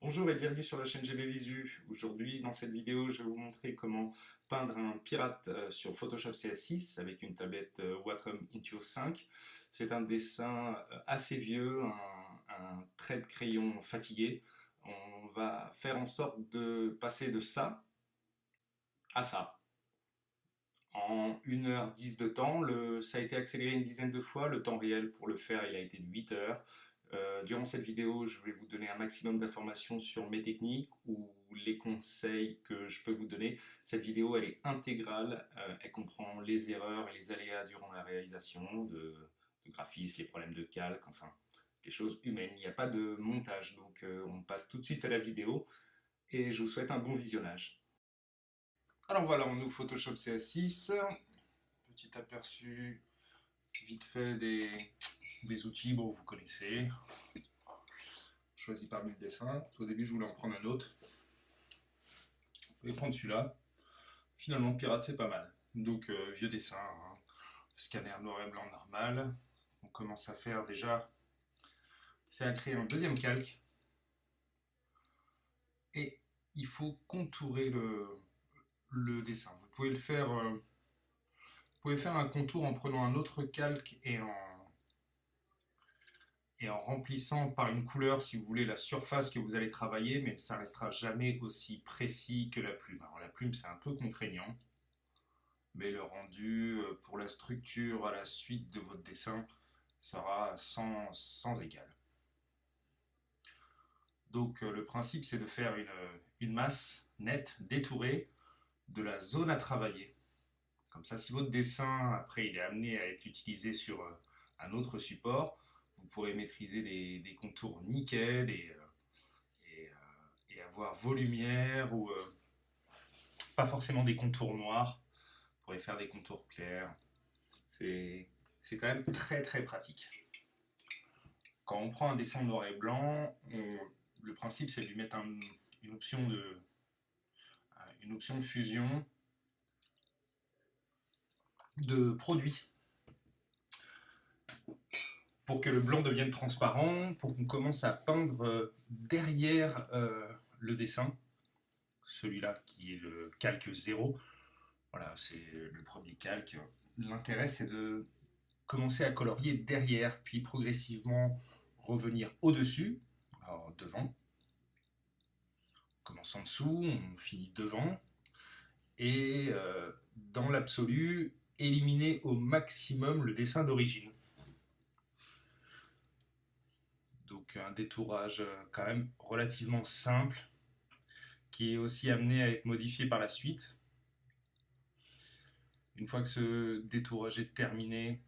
Bonjour et bienvenue sur la chaîne GB Visu. Aujourd'hui, dans cette vidéo, je vais vous montrer comment peindre un pirate sur Photoshop CS6 avec une tablette Wacom Intuos 5. C'est un dessin assez vieux, un trait de crayon fatigué. On va faire en sorte de passer de ça à ça. En 1h10 de temps, ça a été accéléré une dizaine de fois. Le temps réel pour le faire, il a été de 8 heures. Durant cette vidéo, je vais vous donner un maximum d'informations sur mes techniques ou les conseils que je peux vous donner. Cette vidéo, elle est intégrale. Elle comprend les erreurs et les aléas durant la réalisation de graphisme, les problèmes de calque, enfin, les choses humaines. Il n'y a pas de montage, donc on passe tout de suite à la vidéo et je vous souhaite un bon visionnage. Alors voilà, on ouvre Photoshop CS6. Petit aperçu vite fait des outils, bon vous connaissez. Choisi parmi le dessin. Au début je voulais en prendre un autre. Vous pouvez prendre celui-là. Finalement pirate c'est pas mal. Donc vieux dessin, hein. Scanner noir et blanc normal. On commence à faire déjà, c'est à créer un deuxième calque. Et il faut contourer le dessin. Vous pouvez le faire, vous pouvez faire un contour en prenant un autre calque et en remplissant par une couleur, si vous voulez, la surface que vous allez travailler, mais ça restera jamais aussi précis que la plume. Alors la plume, c'est un peu contraignant, mais le rendu pour la structure à la suite de votre dessin sera sans égal. Donc le principe, c'est de faire une masse nette, détourée, de la zone à travailler. Comme ça, si votre dessin, après, il est amené à être utilisé sur un autre support, vous pourrez maîtriser des contours nickel et avoir vos lumières ou pas forcément des contours noirs. Vous pourrez faire des contours clairs. C'est quand même très très pratique. Quand on prend un dessin noir et blanc, le principe c'est de lui mettre une option de fusion de produit pour que le blanc devienne transparent, pour qu'on commence à peindre derrière le dessin, celui-là qui est le calque 0. Voilà, c'est le premier calque. L'intérêt, c'est de commencer à colorier derrière, puis progressivement revenir au-dessus, alors devant. On commence en dessous, on finit devant. Et dans l'absolu, éliminer au maximum le dessin d'origine. Donc un détourage quand même relativement simple, qui est aussi amené à être modifié par la suite. Une fois que ce détourage est terminé,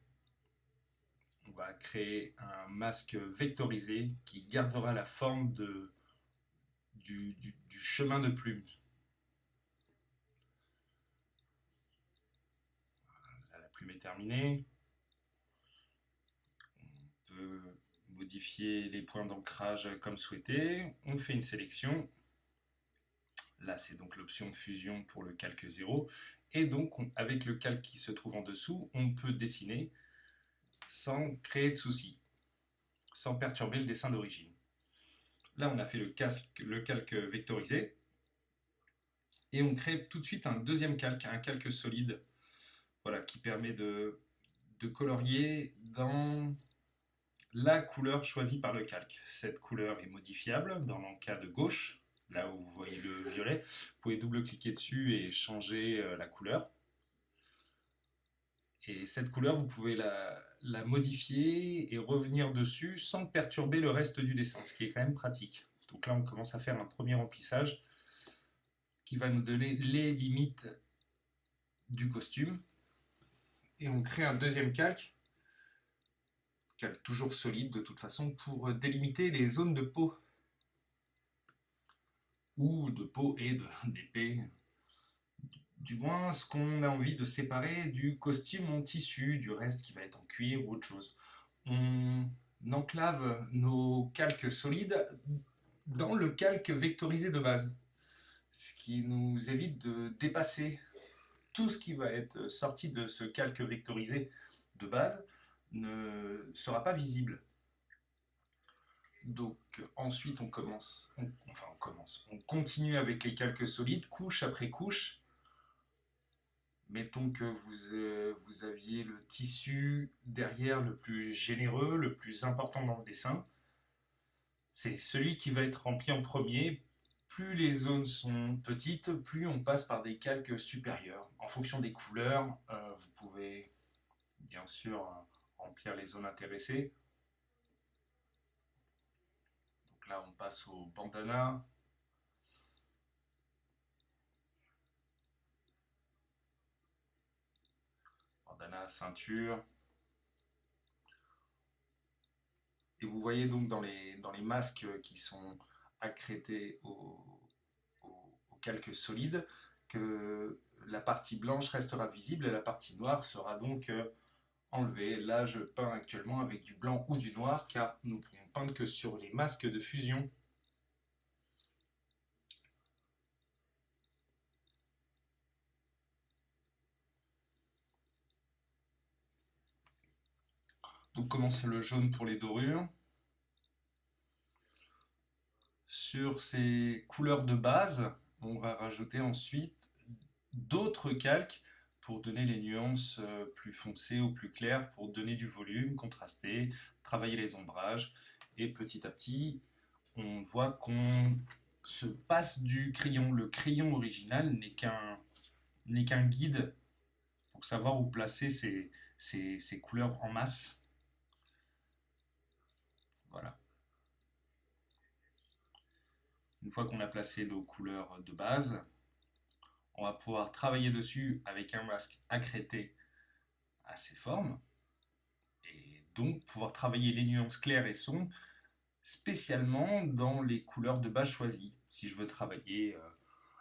on va créer un masque vectorisé qui gardera la forme du chemin de plume. Là, la plume est terminée. On peut modifier les points d'ancrage comme souhaité. On fait une sélection. Là, c'est donc l'option de fusion pour le calque 0. Et donc, avec le calque qui se trouve en dessous, on peut dessiner sans créer de soucis, sans perturber le dessin d'origine. Là, on a fait le calque vectorisé. Et on crée tout de suite un deuxième calque, un calque solide, voilà, qui permet de colorier dans la couleur choisie par le calque. Cette couleur est modifiable dans l'encas de gauche, là où vous voyez le violet. Vous pouvez double-cliquer dessus et changer la couleur. Et cette couleur, vous pouvez la modifier et revenir dessus sans perturber le reste du dessin, ce qui est quand même pratique. Donc là, on commence à faire un premier remplissage qui va nous donner les limites du costume. Et on crée un deuxième calque toujours solide de toute façon, pour délimiter les zones de peau. Ou de peau et d'épée. Du moins, ce qu'on a envie de séparer du costume en tissu, du reste qui va être en cuir ou autre chose. On enclave nos calques solides dans le calque vectorisé de base. Ce qui nous évite de dépasser tout ce qui va être sorti de ce calque vectorisé de base ne sera pas visible. Donc ensuite on continue avec les calques solides, couche après couche. Mettons que vous aviez le tissu derrière le plus généreux, le plus important dans le dessin. C'est celui qui va être rempli en premier. Plus les zones sont petites, plus on passe par des calques supérieurs. En fonction des couleurs, vous pouvez bien sûr remplir les zones intéressées. Donc là, on passe au bandana. Bandana, ceinture. Et vous voyez donc dans les masques qui sont accrétés au calque solide que la partie blanche restera visible et la partie noire sera donc enlevée. Là, je peins actuellement avec du blanc ou du noir car nous ne pouvons peindre que sur les masques de fusion. Donc commence le jaune pour les dorures. Sur ces couleurs de base, on va rajouter ensuite d'autres calques pour donner les nuances plus foncées ou plus claires, pour donner du volume, contraster, travailler les ombrages. Et petit à petit, on voit qu'on se passe du crayon. Le crayon original n'est qu'un guide pour savoir où placer ces couleurs en masse. Voilà. Une fois qu'on a placé nos couleurs de base, on va pouvoir travailler dessus avec un masque accrété à ces formes et donc pouvoir travailler les nuances claires et sombres spécialement dans les couleurs de base choisies. Si je veux travailler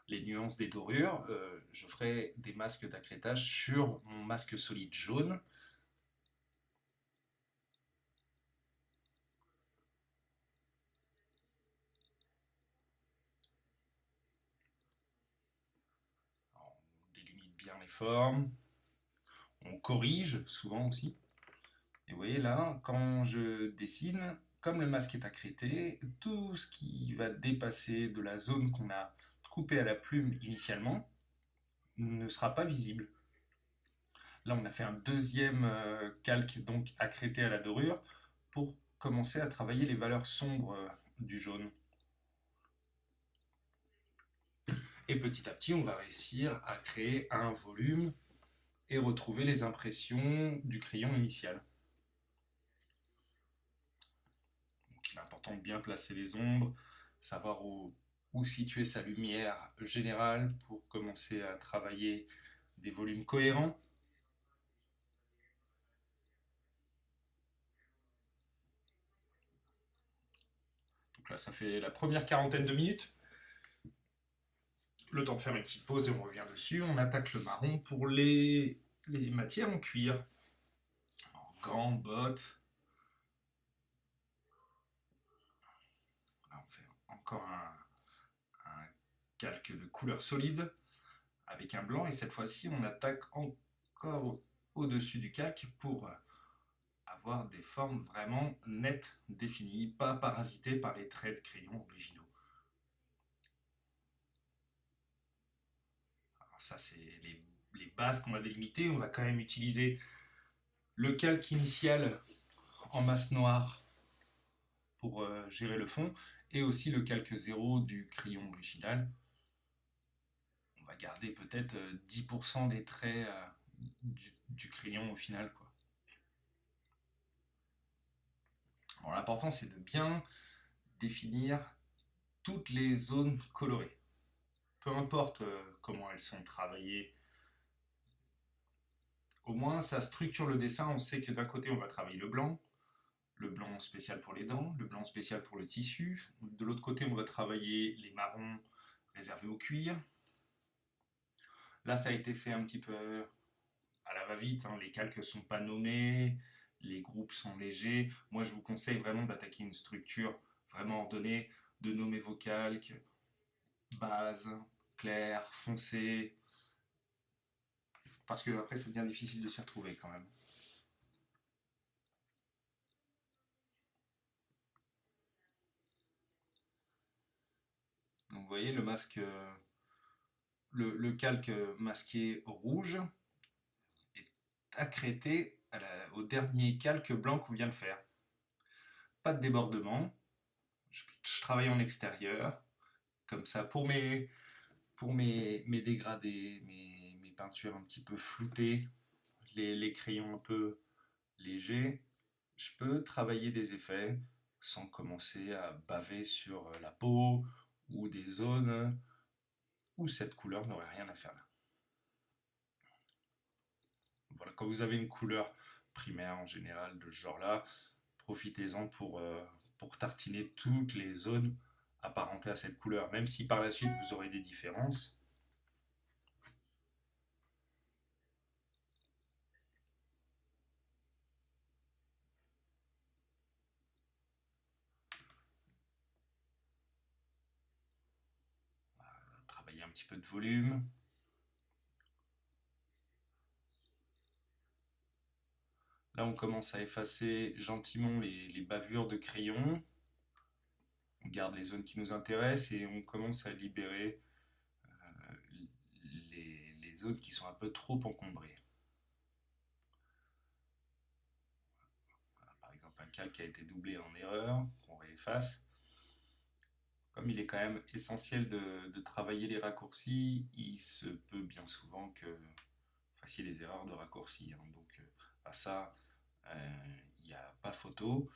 les nuances des dorures, je ferai des masques d'accrétage sur mon masque solide jaune. On délimite bien les formes, on corrige souvent aussi. Et vous voyez là, quand je dessine, comme le masque est accrété, tout ce qui va dépasser de la zone qu'on a coupée à la plume initialement ne sera pas visible. Là, on a fait un deuxième calque donc accrété à la dorure pour commencer à travailler les valeurs sombres du jaune. Et petit à petit, on va réussir à créer un volume et retrouver les impressions du crayon initial. Donc, il est important de bien placer les ombres, savoir où situer sa lumière générale pour commencer à travailler des volumes cohérents. Donc là, ça fait la première quarantaine de minutes. Le temps de faire une petite pause et on revient dessus. On attaque le marron pour les matières en cuir. En gants, bottes. Là, on fait encore un calque de couleur solide avec un blanc et cette fois-ci on attaque encore au-dessus du calque pour avoir des formes vraiment nettes, définies, pas parasitées par les traits de crayon originaux. Alors ça c'est les bases qu'on va délimiter. On va quand même utiliser le calque initial en masse noire pour gérer le fond et aussi le calque zéro du crayon original. On va garder peut-être 10% des traits du crayon au final, quoi. Bon, l'important c'est de bien définir toutes les zones colorées. Peu importe comment elles sont travaillées, au moins ça structure le dessin. On sait que d'un côté on va travailler le blanc spécial pour les dents, le blanc spécial pour le tissu. De l'autre côté on va travailler les marrons réservés au cuir. Là ça a été fait un petit peu à la va-vite, hein. Les calques ne sont pas nommés, les groupes sont légers. Moi je vous conseille vraiment d'attaquer une structure vraiment ordonnée, de nommer vos calques, base, clair, foncé, parce que après ça devient difficile de s'y retrouver quand même. voyez le masque, le calque masqué rouge est accrété au dernier calque blanc qu'on vient de faire. Pas de débordement. Je travaille en extérieur, comme ça, pour mes dégradés, mes peintures un petit peu floutées, les crayons un peu légers, je peux travailler des effets sans commencer à baver sur la peau ou des zones où cette couleur n'aurait rien à faire là. Voilà, quand vous avez une couleur primaire en général de ce genre-là, profitez-en pour tartiner toutes les zones apparentées à cette couleur, même si par la suite vous aurez des différences. Travailler un petit peu de volume. Là, on commence à effacer gentiment les bavures de crayon. On garde les zones qui nous intéressent et on commence à libérer les zones qui sont un peu trop encombrées. Voilà, par exemple, un calque qui a été doublé en erreur, qu'on réefface. Comme il est quand même essentiel de travailler les raccourcis, il se peut bien souvent que vous fassiez des erreurs de raccourcis. Hein. Donc, à ça, il n'y a pas photo.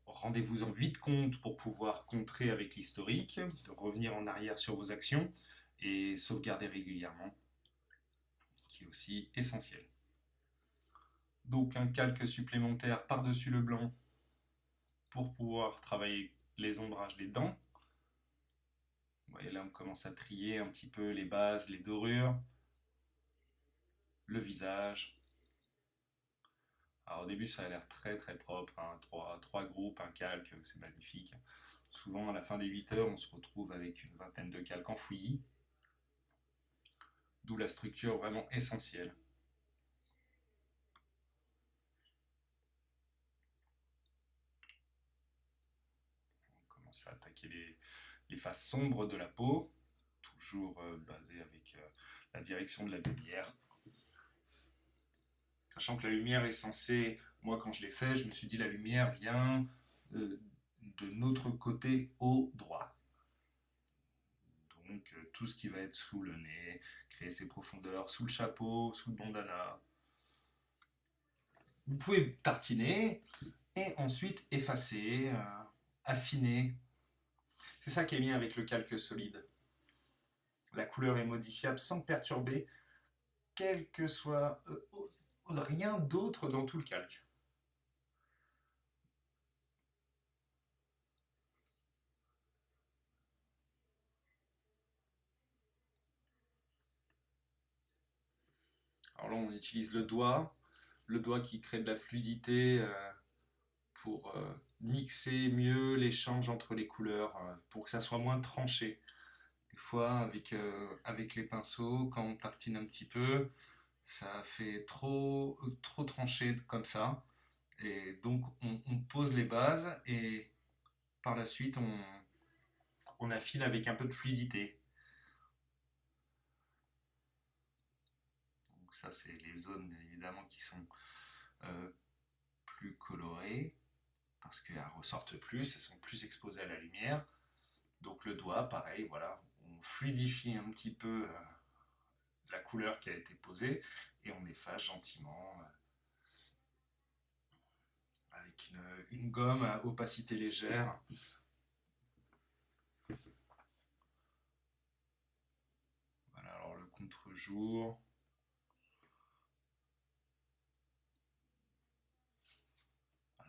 Rendez-vous-en vite compte pour pouvoir contrer avec l'historique, revenir en arrière sur vos actions et sauvegarder régulièrement, qui est aussi essentiel. Donc un calque supplémentaire par-dessus le blanc pour pouvoir travailler les ombrages des dents. Vous voyez là on commence à trier un petit peu les bases, les dorures, le visage. Alors au début ça a l'air très très propre, hein. Trois groupes, un calque, c'est magnifique. Souvent à la fin des 8 heures on se retrouve avec une vingtaine de calques enfouis. D'où la structure vraiment essentielle. On commence à attaquer les faces sombres de la peau, toujours basé avec la direction de la lumière. Sachant que la lumière est censée, moi quand je l'ai fait, je me suis dit la lumière vient de notre côté au droit. Donc tout ce qui va être sous le nez, créer ses profondeurs, sous le chapeau, sous le bandana. Vous pouvez tartiner et ensuite effacer, affiner. C'est ça qui est bien avec le calque solide. La couleur est modifiable sans perturber quel que soit rien d'autre dans tout le calque. Alors là, on utilise le doigt qui crée de la fluidité pour mixer mieux l'échange entre les couleurs, pour que ça soit moins tranché. Des fois, avec les pinceaux, quand on tartine un petit peu, ça fait trop tranché comme ça. Et donc, on pose les bases et par la suite, on affine avec un peu de fluidité. Donc ça, c'est les zones, évidemment, qui sont euh, plus colorées parce qu'elles ressortent plus, elles sont plus exposées à la lumière. Donc le doigt, pareil, voilà, on fluidifie un petit peu la couleur qui a été posée et on efface gentiment avec une gomme à opacité légère. Voilà, alors le contre-jour.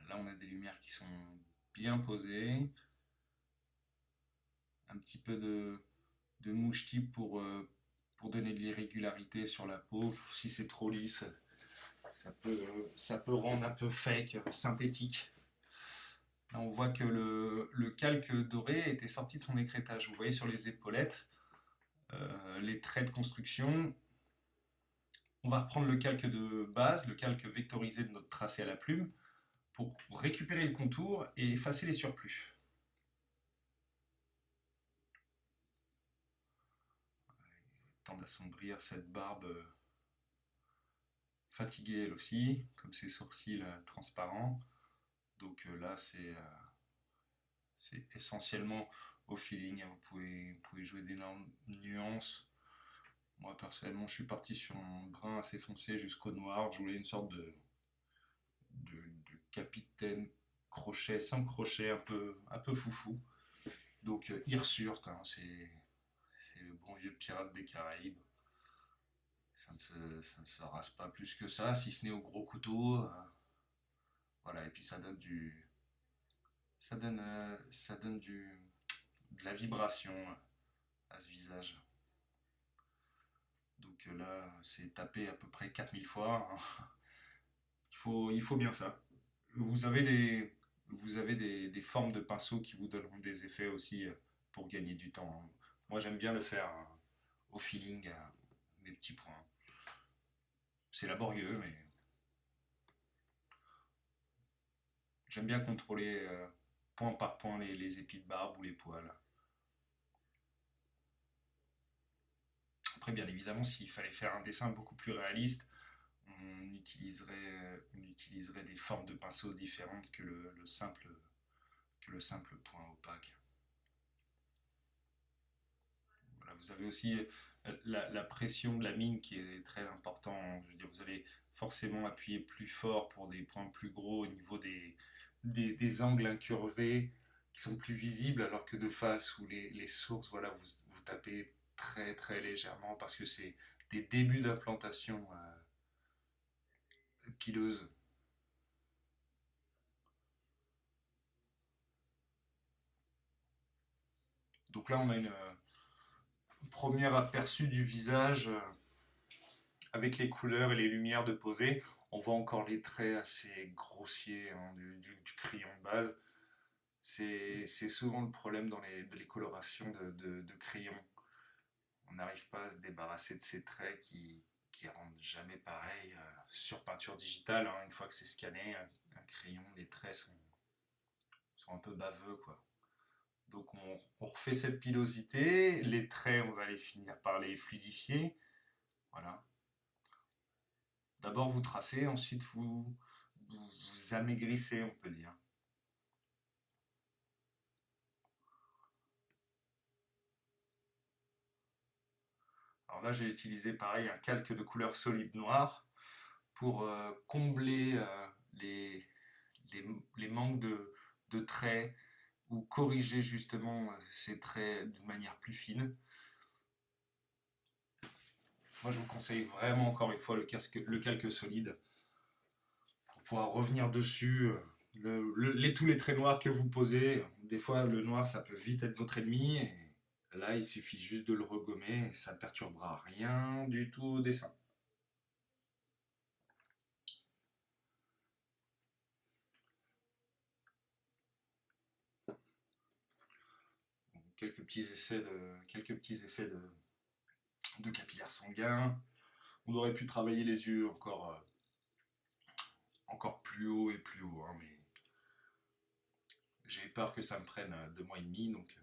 Là, on a des lumières qui sont bien posées. Un petit peu de mouche type pour donner de l'irrégularité sur la peau. Si c'est trop lisse, ça peut rendre un peu fake, synthétique. Là, on voit que le calque doré était sorti de son écrêtage. Vous voyez sur les épaulettes, les traits de construction. On va reprendre le calque de base, le calque vectorisé de notre tracé à la plume, pour récupérer le contour et effacer les surplus. temps d'assombrir cette barbe fatiguée elle aussi, comme ses sourcils transparents. Donc là, c'est essentiellement au feeling. Vous pouvez jouer d'énormes nuances. Moi, personnellement, je suis parti sur un brun assez foncé jusqu'au noir. Je voulais une sorte de capitaine crochet, sans crochet, un peu foufou. Donc, Hirsute, hein, c'est le bon vieux pirate des Caraïbes. Ça ne se rase pas plus que ça, si ce n'est au gros couteau. Voilà, et puis ça donne de la vibration à ce visage. Donc là, c'est tapé à peu près 4000 fois, hein. Il faut bien ça. Vous avez des formes de pinceaux qui vous donneront des effets aussi pour gagner du temps, hein. Moi, j'aime bien le faire au feeling, à mes petits points. C'est laborieux, mais j'aime bien contrôler point par point les épis de barbe ou les poils. Après, bien évidemment, s'il fallait faire un dessin beaucoup plus réaliste, on utiliserait des formes de pinceaux différentes que que le simple point opaque. Voilà, vous avez aussi la pression de la mine qui est très importante. Je veux dire, vous allez forcément appuyer plus fort pour des points plus gros au niveau des angles incurvés qui sont plus visibles, alors que de face où les sources, voilà, vous tapez très légèrement parce que c'est des débuts d'implantation pileuse. Donc là, on a une premier aperçu du visage avec les couleurs et les lumières de poser. On voit encore les traits assez grossiers, hein, du crayon de base. C'est souvent le problème dans les colorations de crayon. On n'arrive pas à se débarrasser de ces traits qui rendent jamais pareil sur peinture digitale, hein. Une fois que c'est scanné, un crayon, les traits sont un peu baveux, quoi. Donc on refait cette pilosité, les traits, on va les finir par les fluidifier. Voilà. D'abord vous tracez, ensuite vous amaigrissez, on peut dire. Alors là, j'ai utilisé pareil un calque de couleur solide noire pour combler les, les, les manques de traits ou corriger justement ces traits d'une manière plus fine. Moi, je vous conseille vraiment encore une fois le calque solide pour pouvoir revenir dessus. Tous les traits noirs que vous posez, des fois le noir ça peut vite être votre ennemi. Et là, il suffit juste de le regommer et ça ne perturbera rien du tout au dessin. Quelques petits effets de capillaires sanguins. On aurait pu travailler les yeux encore plus haut et plus haut, hein, mais j'ai peur que ça me prenne 2 mois et demi, donc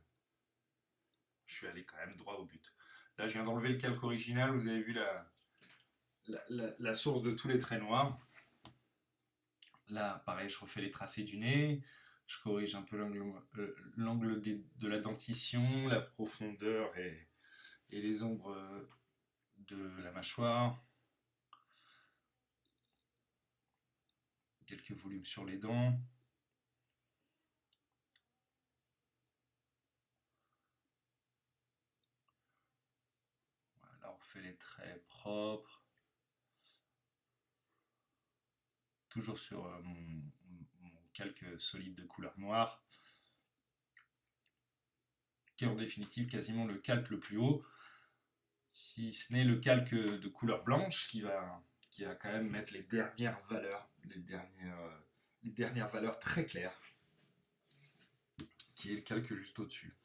je suis allé quand même droit au but. Là, je viens d'enlever le calque original, vous avez vu la source de tous les traits noirs. Là, pareil, je refais les tracés du nez, je corrige un peu l'angle de la dentition, la profondeur et les ombres de la mâchoire. Quelques volumes sur les dents. Voilà, on refait les traits propres. Toujours sur mon calque solide de couleur noire, qui est en définitive quasiment le calque le plus haut, si ce n'est le calque de couleur blanche qui va quand même mettre les dernières valeurs, les dernières valeurs très claires, qui est le calque juste au-dessus.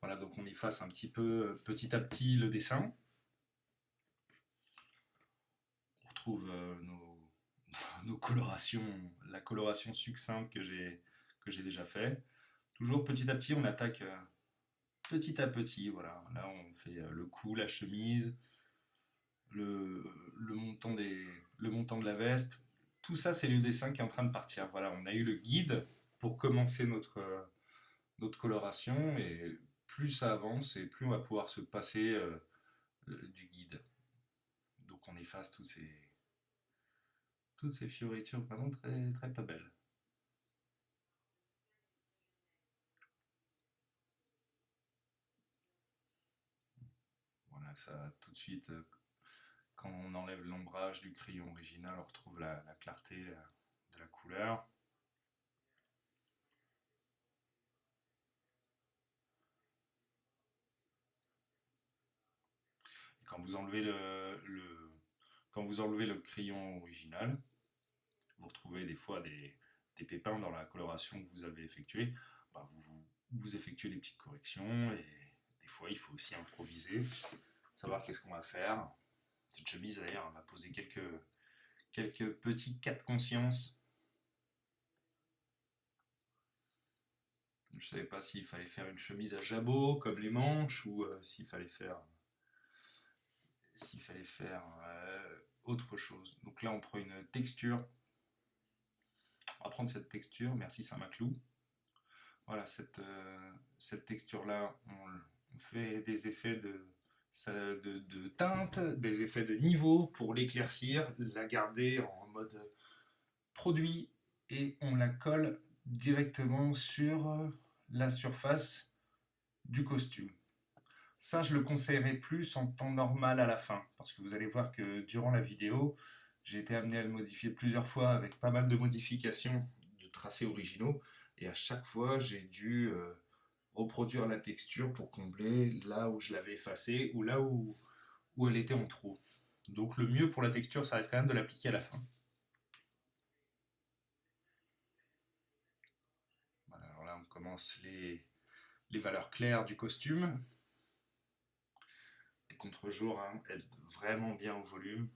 Voilà, donc on efface un petit peu, petit à petit, le dessin. On retrouve nos colorations, la coloration succincte que j'ai déjà fait. Toujours petit à petit, on attaque petit à petit, voilà. Là, on fait le cou, la chemise, le, le montant le montant de la veste. Tout ça, c'est le dessin qui est en train de partir. Voilà, on a eu le guide pour commencer notre coloration et plus ça avance et plus on va pouvoir se passer du guide. Donc on efface toutes ces fioritures vraiment très, très pas belles. Voilà, ça tout de suite, quand on enlève l'ombrage du crayon original, on retrouve la clarté de la couleur. Et quand vous enlevez quand vous enlevez le crayon original, vous retrouvez des fois des pépins dans la coloration que vous avez effectuée. Bah, vous effectuez des petites corrections et des fois il faut aussi improviser, savoir qu'est-ce qu'on va faire. Cette chemise d'ailleurs, on va poser quelques petits cas de conscience. Je ne savais pas s'il fallait faire une chemise à jabot comme les manches ou s'il fallait faire autre chose. Donc là on prend une texture. On va prendre cette texture, merci Saint-Maclou. Voilà, cette texture-là, on fait des effets de teinte, des effets de niveau pour l'éclaircir, la garder en mode produit et on la colle directement sur la surface du costume. Ça, je le conseillerais plus en temps normal à la fin, parce que vous allez voir que durant la vidéo, j'ai été amené à le modifier plusieurs fois avec pas mal de modifications de tracés originaux, et à chaque fois, j'ai dû reproduire la texture pour combler là où je l'avais effacée ou là où elle était en trop. Donc le mieux pour la texture, ça reste quand même de l'appliquer à la fin. Voilà, alors là, on commence les valeurs claires du costume. Les contre-jours aident vraiment bien au volume.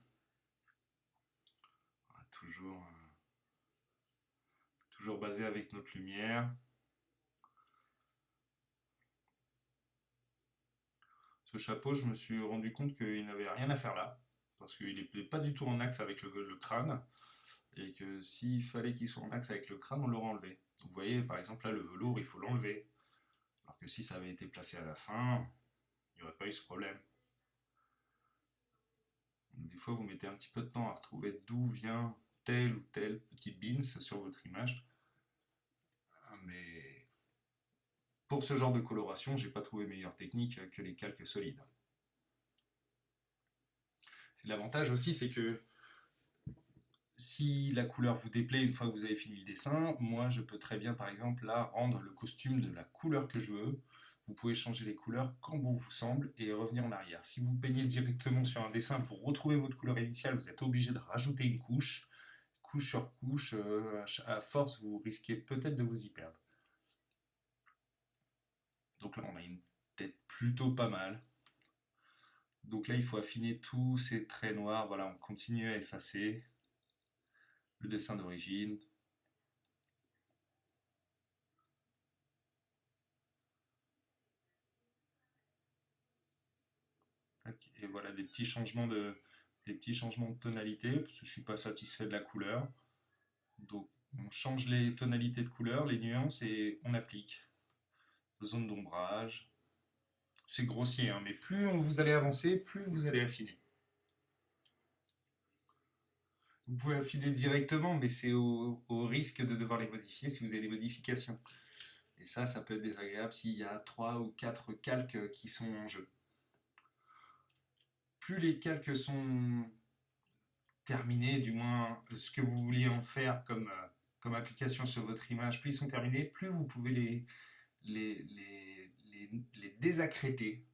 Voilà, toujours basé avec notre lumière. Ce chapeau, je me suis rendu compte qu'il n'avait rien à faire là, parce qu'il n'était pas du tout en axe avec le crâne, et que s'il fallait qu'il soit en axe avec le crâne, on l'aurait enlevé. Donc, vous voyez, par exemple, là, le velours, il faut l'enlever. Alors que si ça avait été placé à la fin, il n'y aurait pas eu ce problème. Des fois, vous mettez un petit peu de temps à retrouver d'où vient tel ou tel petit bins sur votre image. Mais pour ce genre de coloration, j'ai pas trouvé meilleure technique que les calques solides. L'avantage aussi, c'est que si la couleur vous déplaît une fois que vous avez fini le dessin, moi je peux très bien par exemple là rendre le costume de la couleur que je veux. Vous pouvez changer les couleurs quand bon vous semble et revenir en arrière. Si vous peignez directement sur un dessin pour retrouver votre couleur initiale, vous êtes obligé de rajouter une couche, couche sur couche, à force vous risquez peut-être de vous y perdre. Donc là on a une tête plutôt pas mal. Donc là il faut affiner tous ces traits noirs, voilà on continue à effacer le dessin d'origine. Et voilà des petits changements de tonalité, parce que je ne suis pas satisfait de la couleur. Donc on change les tonalités de couleur, les nuances, et on applique. Zone d'ombrage. C'est grossier, hein, mais plus vous allez avancer, plus vous allez affiner. Vous pouvez affiner directement, mais c'est au risque de devoir les modifier si vous avez des modifications. Et ça peut être désagréable s'il y a 3 ou 4 calques qui sont en jeu. Plus les calques sont terminés, du moins ce que vous vouliez en faire comme application sur votre image, plus ils sont terminés, plus vous pouvez les désaccréter.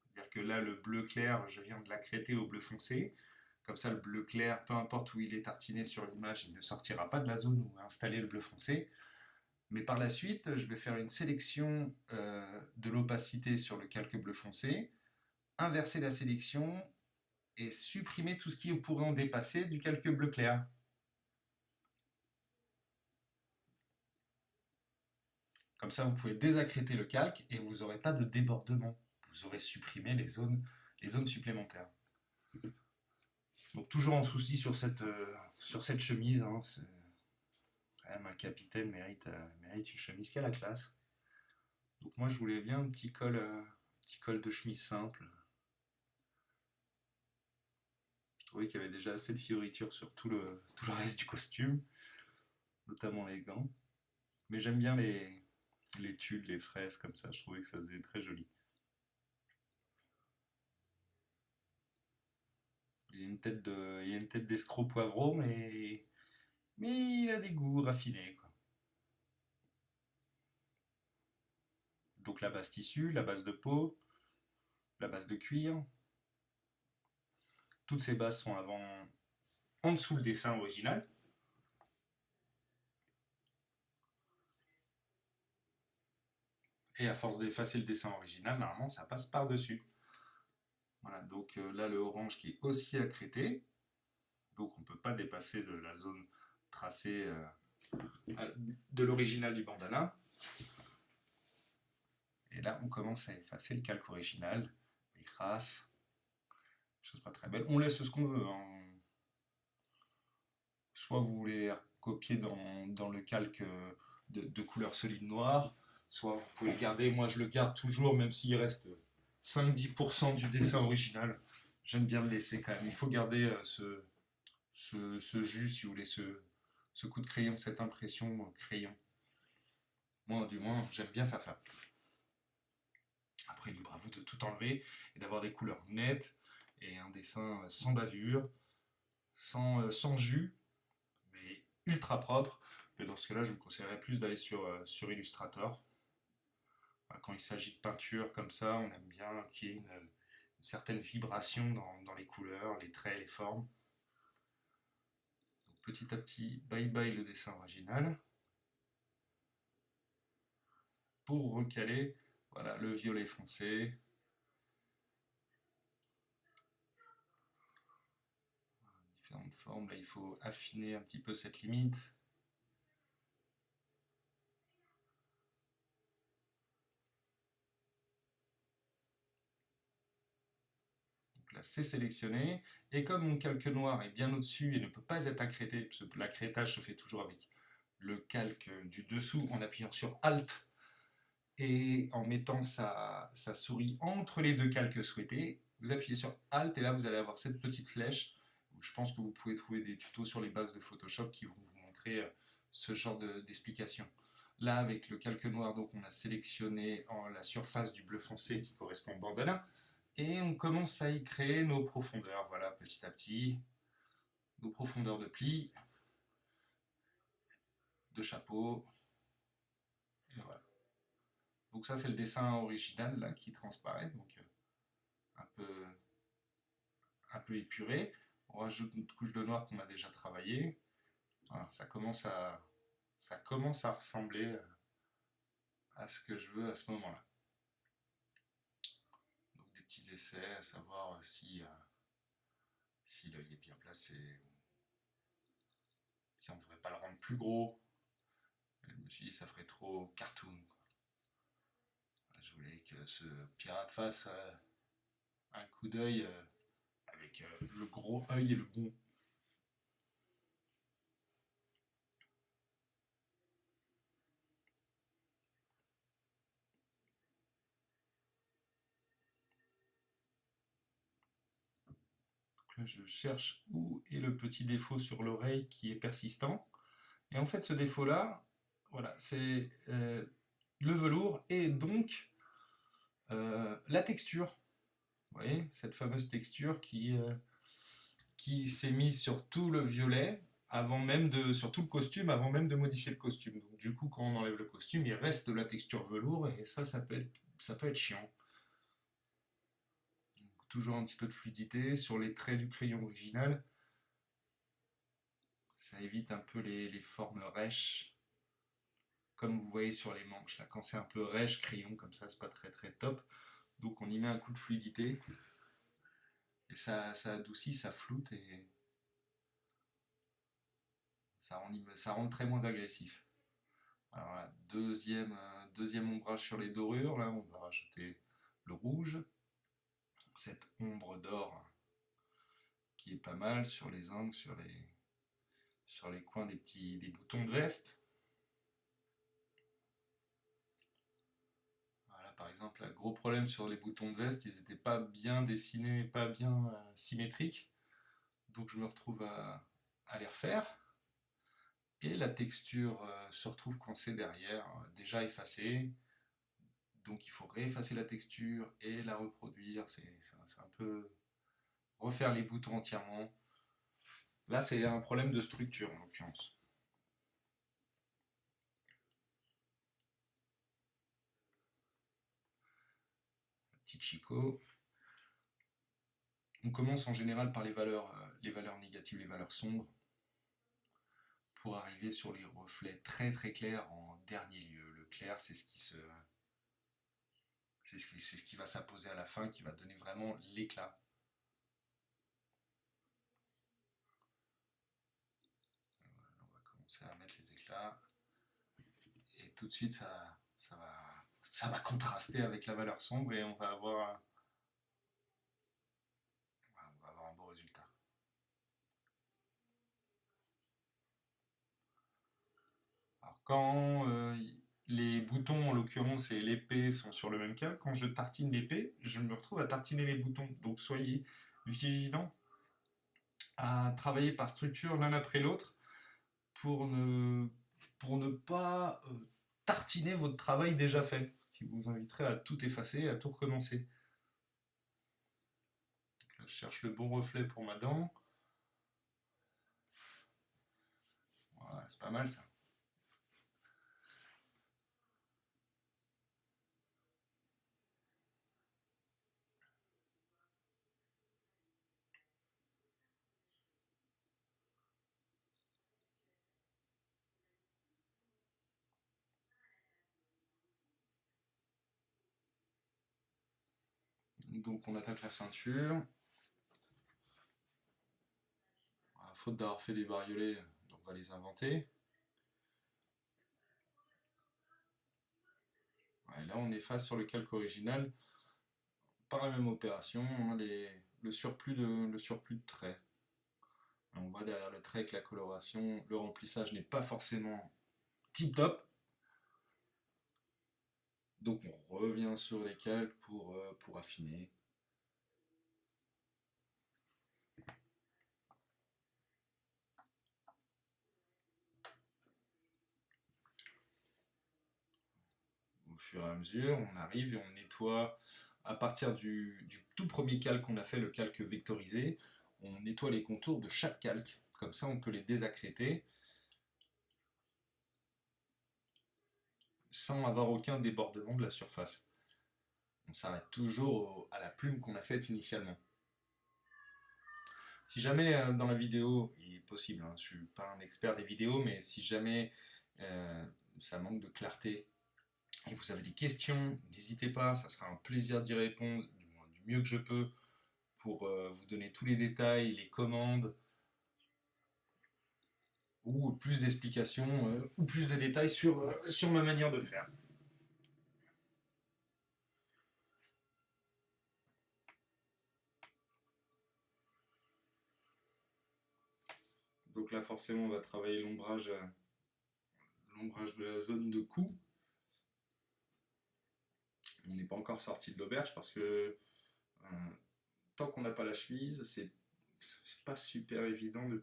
C'est-à-dire que là, le bleu clair, je viens de l'accréter au bleu foncé. Comme ça, le bleu clair, peu importe où il est tartiné sur l'image, il ne sortira pas de la zone où est installé le bleu foncé. Mais par la suite, je vais faire une sélection de l'opacité sur le calque bleu foncé, inverser la sélection et supprimer tout ce qui pourrait en dépasser du calque bleu clair. Comme ça, vous pouvez désaccréter le calque et vous n'aurez pas de débordement. Vous aurez supprimé les zones supplémentaires. Donc toujours en souci sur cette chemise. Hein, quand même un capitaine mérite une chemise qui a la classe. Donc moi je voulais bien un petit col de chemise simple. Je trouvais qu'il y avait déjà assez de fioritures sur tout le reste du costume, notamment les gants. Mais j'aime bien les tulles, les fraises comme ça, je trouvais que ça faisait très joli. Il y a une tête d'escroc poivreau, mais il a des goûts raffinés, quoi. Donc la base tissu, la base de peau, la base de cuir. Toutes ces bases sont en dessous le dessin original. Et à force d'effacer le dessin original, normalement ça passe par-dessus. Voilà, donc là le orange qui est aussi accrété. Donc on ne peut pas dépasser de la zone tracée de l'original du bandana. Et là on commence à effacer le calque original, les crasses, chose pas très belle. On laisse ce qu'on veut. Hein. Soit vous voulez les copier dans le calque de couleur solide noire, soit vous pouvez le garder. Moi je le garde toujours, même s'il reste 5-10% du dessin original. J'aime bien le laisser quand même. Il faut garder ce jus, si vous voulez, ce coup de crayon, cette impression crayon. Moi, du moins, j'aime bien faire ça. Après, libre à vous de tout enlever et d'avoir des couleurs nettes et un dessin sans bavure, sans jus, mais ultra propre. Mais dans ce cas-là, je vous conseillerais plus d'aller sur Illustrator. Quand il s'agit de peinture comme ça, on aime bien qu'il y ait une certaine vibration dans les couleurs, les traits, les formes. Donc, petit à petit, bye bye le dessin original. Pour recaler, voilà, le violet foncé. Différentes formes, là il faut affiner un petit peu cette limite. Donc là c'est sélectionné, et comme mon calque noir est bien au-dessus et ne peut pas être accrété, parce que l'accrétage se fait toujours avec le calque du dessous en appuyant sur Alt et en mettant sa souris entre les deux calques souhaités, vous appuyez sur Alt et là vous allez avoir cette petite flèche. Je pense que vous pouvez trouver des tutos sur les bases de Photoshop qui vont vous montrer ce genre d'explication. Là, avec le calque noir, donc on a sélectionné la surface du bleu foncé qui correspond au bandana, et on commence à y créer nos profondeurs. Voilà, petit à petit, nos profondeurs de plis, de chapeau, et voilà. Donc ça, c'est le dessin original là, qui transparaît, donc un peu épuré. On rajoute une couche de noir qu'on a déjà travaillé. Voilà, ça commence à ressembler à ce que je veux à ce moment-là. Donc des petits essais, à savoir si l'œil est bien placé, si on ne devrait pas le rendre plus gros. Je me suis dit ça ferait trop cartoon. Je voulais que ce pirate fasse un coup d'œil avec le gros œil et le bon. Là, je cherche où est le petit défaut sur l'oreille qui est persistant. Et en fait, ce défaut-là, voilà, c'est le velours et donc la texture. Vous voyez, cette fameuse texture qui s'est mise sur tout le violet, sur tout le costume, avant même de modifier le costume. Donc du coup, quand on enlève le costume, il reste de la texture velours, et ça peut être chiant. Donc, toujours un petit peu de fluidité sur les traits du crayon original. Ça évite un peu les formes rêches, comme vous voyez sur les manches. Là, quand c'est un peu rêche crayon, comme ça, c'est pas très très top. Donc on y met un coup de fluidité, et ça adoucit, ça floute, et ça rend très moins agressif. Alors là, deuxième ombrage sur les dorures. Là, on va rajouter le rouge. Cette ombre d'or qui est pas mal sur les angles, sur les coins des boutons de veste. Voilà, par exemple, un gros problème sur les boutons de veste, ils n'étaient pas bien dessinés, pas bien symétriques. Donc je me retrouve à les refaire. Et la texture se retrouve coincée derrière, déjà effacée. Donc il faut réeffacer la texture et la reproduire. C'est un peu refaire les boutons entièrement. Là, c'est un problème de structure en l'occurrence. Petit Chico. On commence en général par les valeurs négatives, les valeurs sombres, pour arriver sur les reflets très très clairs en dernier lieu. Le clair, c'est ce qui va s'apposer à la fin, qui va donner vraiment l'éclat. On va commencer à mettre les éclats. Et tout de suite, ça va contraster avec la valeur sombre et on va avoir un beau résultat. Alors quand les boutons, en l'occurrence, et l'épée sont sur le même cas, quand je tartine l'épée, je me retrouve à tartiner les boutons. Donc soyez vigilants à travailler par structure l'un après l'autre pour ne pas tartiner votre travail déjà fait, qui vous inviterait à tout effacer, à tout recommencer. Là, je cherche le bon reflet pour ma dent. Voilà, c'est pas mal ça. Donc on attaque la ceinture. À faute d'avoir fait des bariolets, on va les inventer. Et là on efface sur le calque original par la même opération hein, le surplus de traits. On voit derrière le trait que la coloration, le remplissage n'est pas forcément tip top. Donc on revient sur les calques pour affiner. Au fur et à mesure, on arrive et on nettoie à partir du tout premier calque qu'on a fait, le calque vectorisé, on nettoie les contours de chaque calque. Comme ça, on peut les désaccréter sans avoir aucun débordement de la surface. On s'arrête toujours à la plume qu'on a faite initialement. Si jamais dans la vidéo, il est possible, hein, je ne suis pas un expert des vidéos, mais si jamais ça manque de clarté et vous avez des questions, n'hésitez pas, ça sera un plaisir d'y répondre du mieux que je peux pour vous donner tous les détails, les commandes, ou plus d'explications, ou plus de détails sur ma manière de faire. Donc là forcément on va travailler l'ombrage de la zone de cou. On n'est pas encore sorti de l'auberge parce que tant qu'on n'a pas la chemise, c'est pas super évident de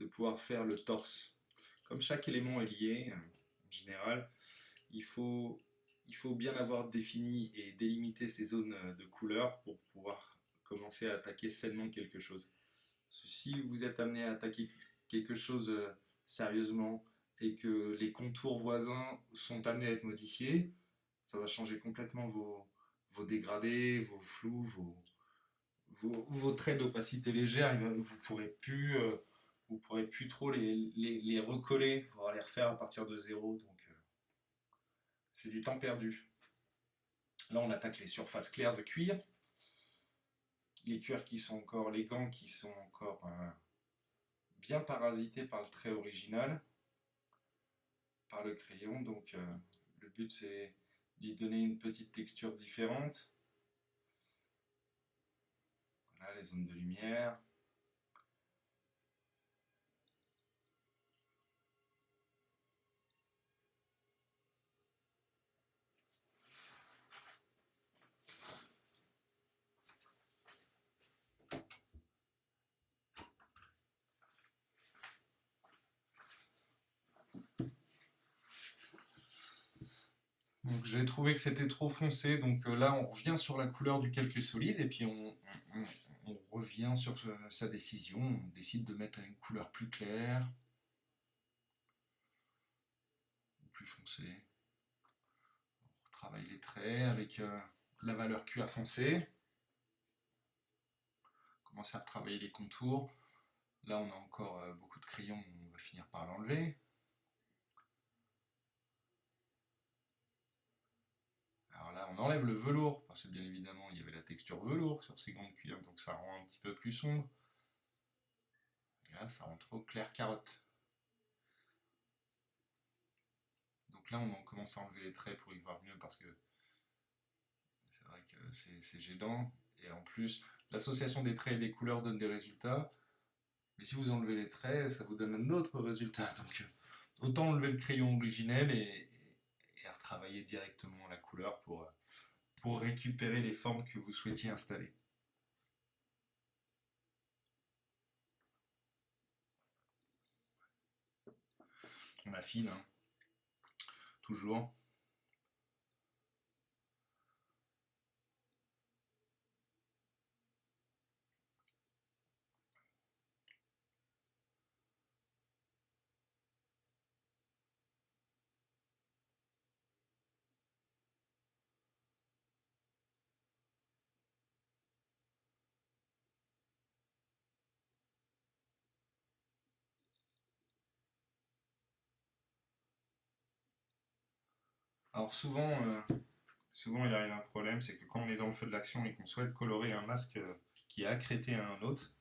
pouvoir faire le torse. Comme chaque élément est lié, en général, il faut bien avoir défini et délimité ces zones de couleur pour pouvoir commencer à attaquer sainement quelque chose. Si vous êtes amené à attaquer quelque chose sérieusement et que les contours voisins sont amenés à être modifiés, ça va changer complètement vos dégradés, vos flous, vos traits d'opacité légère. Vous pourrez plus trop les recoller, il faudra les refaire à partir de zéro, donc c'est du temps perdu. Là on attaque les surfaces claires de cuir, les cuirs qui sont encore, les gants qui sont encore bien parasités par le trait original, par le crayon, donc Le but c'est d'y donner une petite texture différente. Voilà les zones de lumière. Donc j'ai trouvé que c'était trop foncé, donc là on revient sur la couleur du calque solide et puis on revient sur sa décision, on décide de mettre une couleur plus claire, ou plus foncée. On retravaille les traits avec la valeur Q à foncer, on commence à retravailler les contours. Là on a encore beaucoup de crayons, on va finir par l'enlever. Alors là, on enlève le velours, parce que bien évidemment, il y avait la texture velours sur ces gants de cuir, donc ça rend un petit peu plus sombre. Et là, ça rend trop clair carotte. Donc là, on commence à enlever les traits pour y voir mieux, parce que c'est vrai que c'est gênant. Et en plus, l'association des traits et des couleurs donne des résultats, mais si vous enlevez les traits, ça vous donne un autre résultat. Donc autant enlever le crayon originel et retravailler directement la couleur pour récupérer les formes que vous souhaitiez installer. On affine, hein, toujours. Alors souvent il arrive un problème, c'est que quand on est dans le feu de l'action et qu'on souhaite colorer un masque qui est accrété à un autre,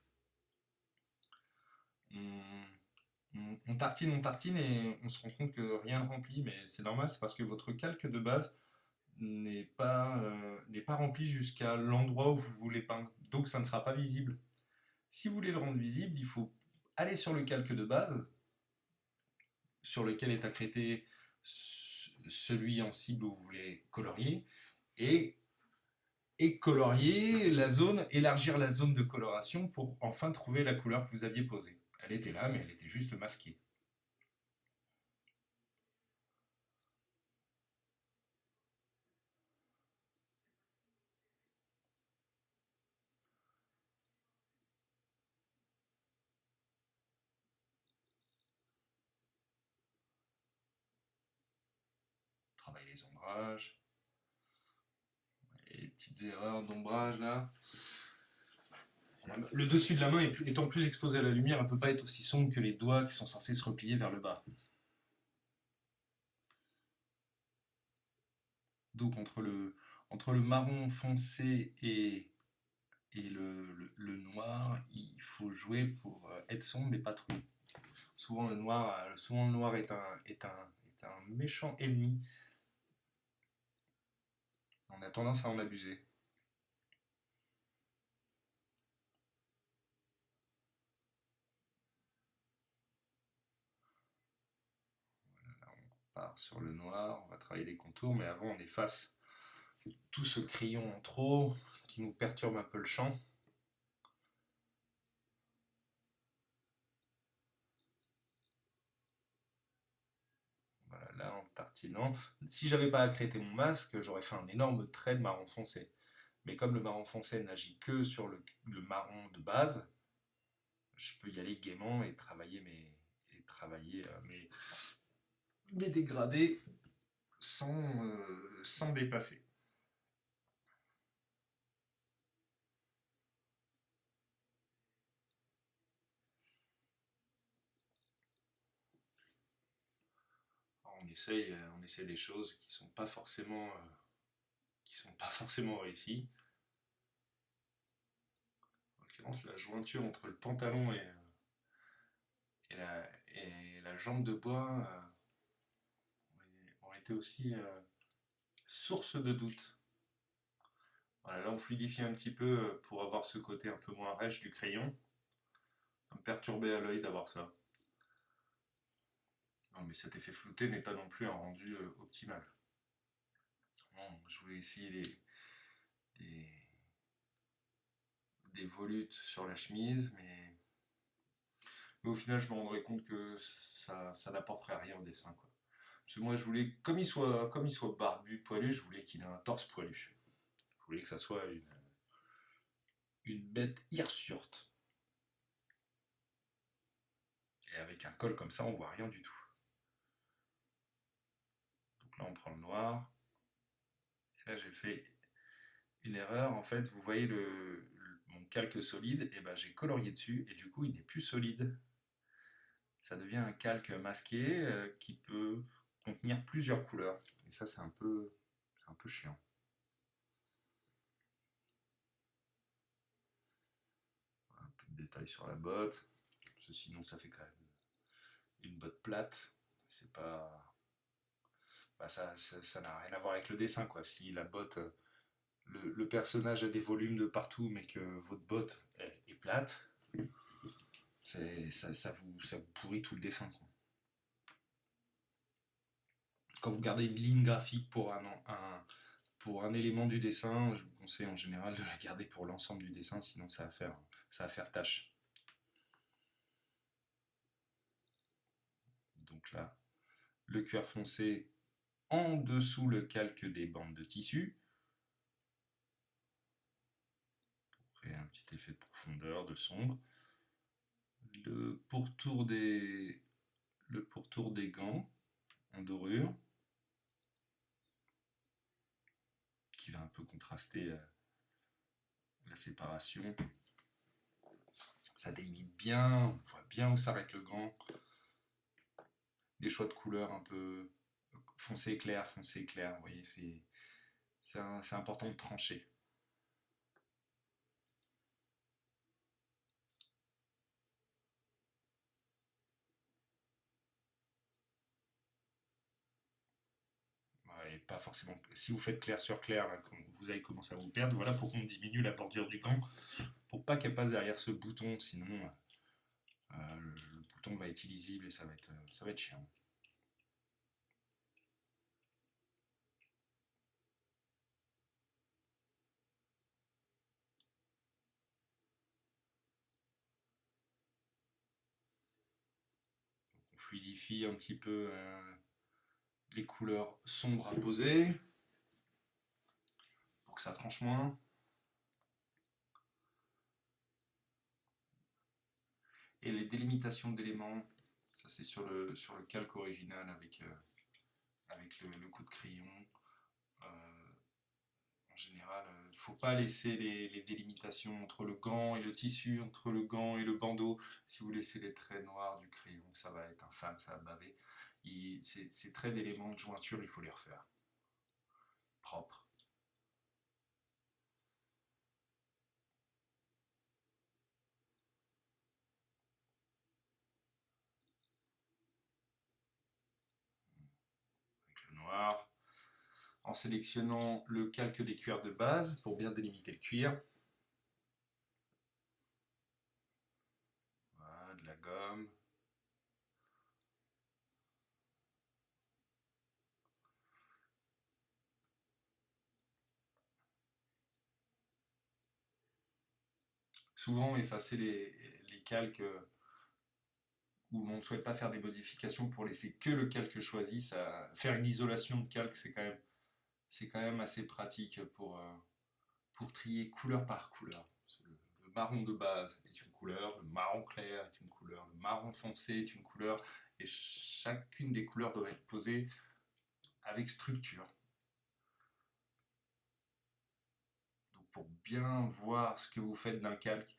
on tartine et on se rend compte que rien ne remplit, mais c'est normal, c'est parce que votre calque de base n'est pas rempli jusqu'à l'endroit où vous voulez peindre, donc ça ne sera pas visible. Si vous voulez le rendre visible, il faut aller sur le calque de base, sur lequel est accrété celui en cible où vous voulez colorier, et colorier la zone, élargir la zone de coloration pour enfin trouver la couleur que vous aviez posée. Elle était là, mais elle était juste masquée. Travailler les ombrages, les petites erreurs d'ombrage là. Le dessus de la main étant plus exposé à la lumière, elle ne peut pas être aussi sombre que les doigts qui sont censés se replier vers le bas. Donc entre le marron foncé et le noir, il faut jouer pour être sombre mais pas trop. Souvent le noir est un méchant ennemi. On a tendance à en abuser. Là, on part sur le noir, on va travailler les contours, mais avant on efface tout ce crayon en trop qui nous perturbe un peu le champ. Voilà, là en tartinant. Si j'avais pas accrété mon masque, j'aurais fait un énorme trait de marron foncé. Mais comme le marron foncé n'agit que sur le marron de base, je peux y aller gaiement et travailler mes dégradés sans dépasser. Alors, on essaie des choses qui sont pas forcément réussies. En l'occurrence, la jointure entre le pantalon et la jambe de bois ont été aussi source de doute. Voilà, là on fluidifie un petit peu pour avoir ce côté un peu moins rêche du crayon. Ça me perturber à l'œil d'avoir ça. Non mais cet effet flouté n'est pas non plus un rendu optimal. Bon, je voulais essayer des, des volutes sur la chemise, mais au final je me rendrais compte que ça n'apporterait rien au dessin, quoi. Parce que moi je voulais, comme il soit barbu, poilu, je voulais qu'il ait un torse poilu. Je voulais que ça soit une bête hirsute. Et avec un col comme ça, on voit rien du tout. Donc là, on prend le noir. Et là, j'ai fait une erreur. En fait, vous voyez mon calque solide, et ben j'ai colorié dessus, et du coup, il n'est plus solide. Ça devient un calque masqué qui peut contenir plusieurs couleurs. Et ça, c'est un peu chiant. Un peu de détails sur la botte. Parce que sinon, ça fait quand même une botte plate. C'est pas... Bah, ça n'a rien à voir avec le dessin, quoi. Si la botte, le personnage a des volumes de partout, mais que votre botte est plate, ça vous pourrit tout le dessin, quoi. Quand vous gardez une ligne graphique pour un élément du dessin, je vous conseille en général de la garder pour l'ensemble du dessin, sinon ça va faire tâche. Donc là, le cuir foncé en dessous le calque des bandes de tissu, pour créer un petit effet de profondeur, de sombre. Le pourtour des gants en dorure, qui va un peu contraster la séparation. Ça délimite bien, on voit bien où s'arrête le gant. Des choix de couleurs un peu foncé clair, vous voyez, c'est important de trancher. Et pas forcément. Si vous faites clair sur clair, vous allez commencer à vous perdre. Voilà pourquoi on diminue la bordure du gant pour pas qu'elle passe derrière ce bouton, sinon le bouton va être illisible et ça va être chiant. Donc on fluidifie un petit peu les couleurs sombres à poser pour que ça tranche moins. Et les délimitations d'éléments, ça c'est sur le calque original avec le coup de crayon. En général, il ne faut pas laisser les délimitations entre le gant et le tissu, entre le gant et le bandeau. Si vous laissez les traits noirs du crayon, ça va être infâme, ça va baver. Ces traits d'éléments de jointure, il faut les refaire. Propres. Avec le noir. En sélectionnant le calque des cuirs de base pour bien délimiter le cuir. Voilà, de la gomme. Souvent, effacer les calques où on ne souhaite pas faire des modifications pour laisser que le calque choisi. Faire une isolation de calque, c'est quand même assez pratique pour trier couleur par couleur. Le marron de base est une couleur, le marron clair est une couleur, le marron foncé est une couleur, et chacune des couleurs doit être posée avec structure. Donc pour bien voir ce que vous faites d'un calque,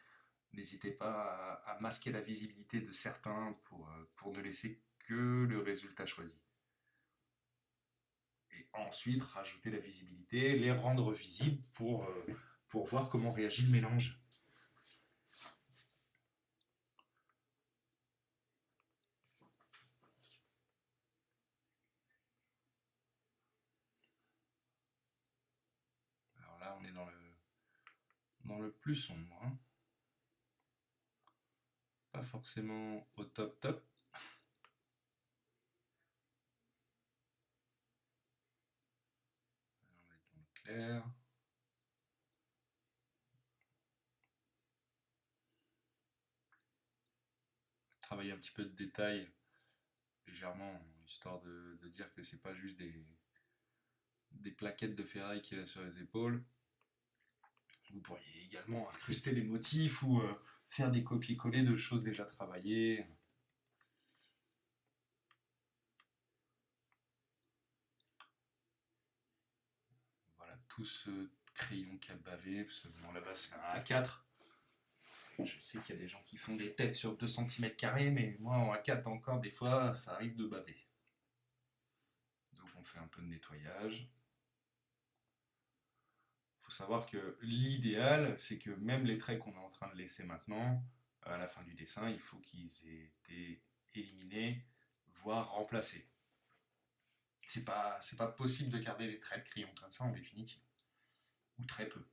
n'hésitez pas à masquer la visibilité de certains pour ne laisser que le résultat choisi. Et ensuite, rajouter la visibilité, les rendre visibles pour voir comment réagit le mélange. dans le plus sombre, hein. Pas forcément au top top. On va être dans le clair. Travailler un petit peu de détail légèrement, histoire de dire que c'est pas juste des plaquettes de ferraille qu'il a sur les épaules. Vous pourriez également incruster des motifs ou faire des copier-coller de choses déjà travaillées. Voilà, tout ce crayon qui a bavé, parce que bon, là-bas c'est un A4. Je sais qu'il y a des gens qui font des têtes sur 2 cm², mais moi en A4 encore, des fois, ça arrive de baver. Donc on fait un peu de nettoyage. Il faut savoir que l'idéal, c'est que même les traits qu'on est en train de laisser maintenant, à la fin du dessin, il faut qu'ils aient été éliminés, voire remplacés. C'est pas possible de garder les traits de crayon comme ça en définitive. Ou très peu.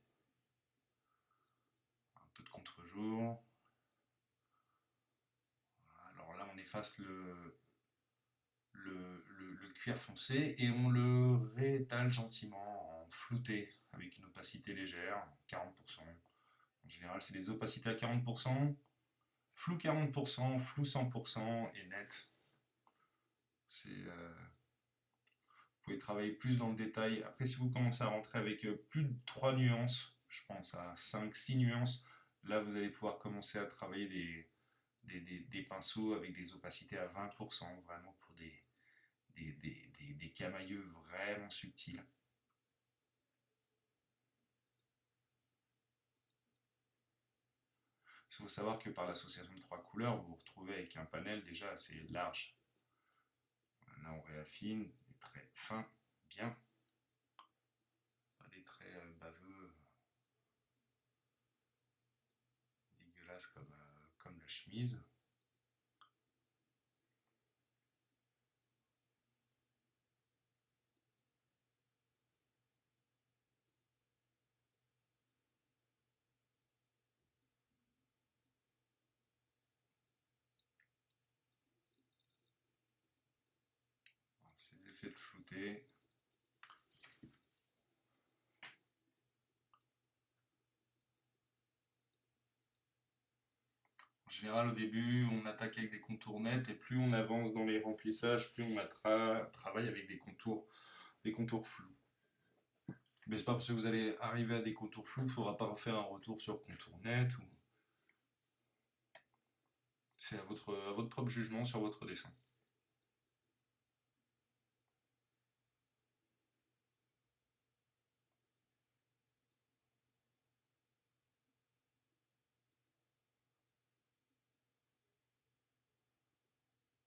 Un peu de contre-jour. Alors là, on efface le cuir foncé et on le réétale gentiment en flouté avec une opacité légère, 40%. En général, c'est des opacités à 40%, flou 40%, flou 100% et net. Vous pouvez travailler plus dans le détail. Après, si vous commencez à rentrer avec plus de 3 nuances, je pense à 5-6 nuances, là vous allez pouvoir commencer à travailler des pinceaux avec des opacités à 20%, vraiment pour des camailleux vraiment subtils. Il faut savoir que par l'association de 3 couleurs, vous vous retrouvez avec un panel déjà assez large. Là, on réaffine, des traits fins, bien. Pas des traits baveux, dégueulasses comme la chemise. Ces effets de flouté. En général, au début, on attaque avec des contours nets et plus on avance dans les remplissages, plus on travaille avec des contours flous. Mais c'est pas parce que vous allez arriver à des contours flous, il ne faudra pas refaire un retour sur contour net. C'est à votre propre jugement sur votre dessin.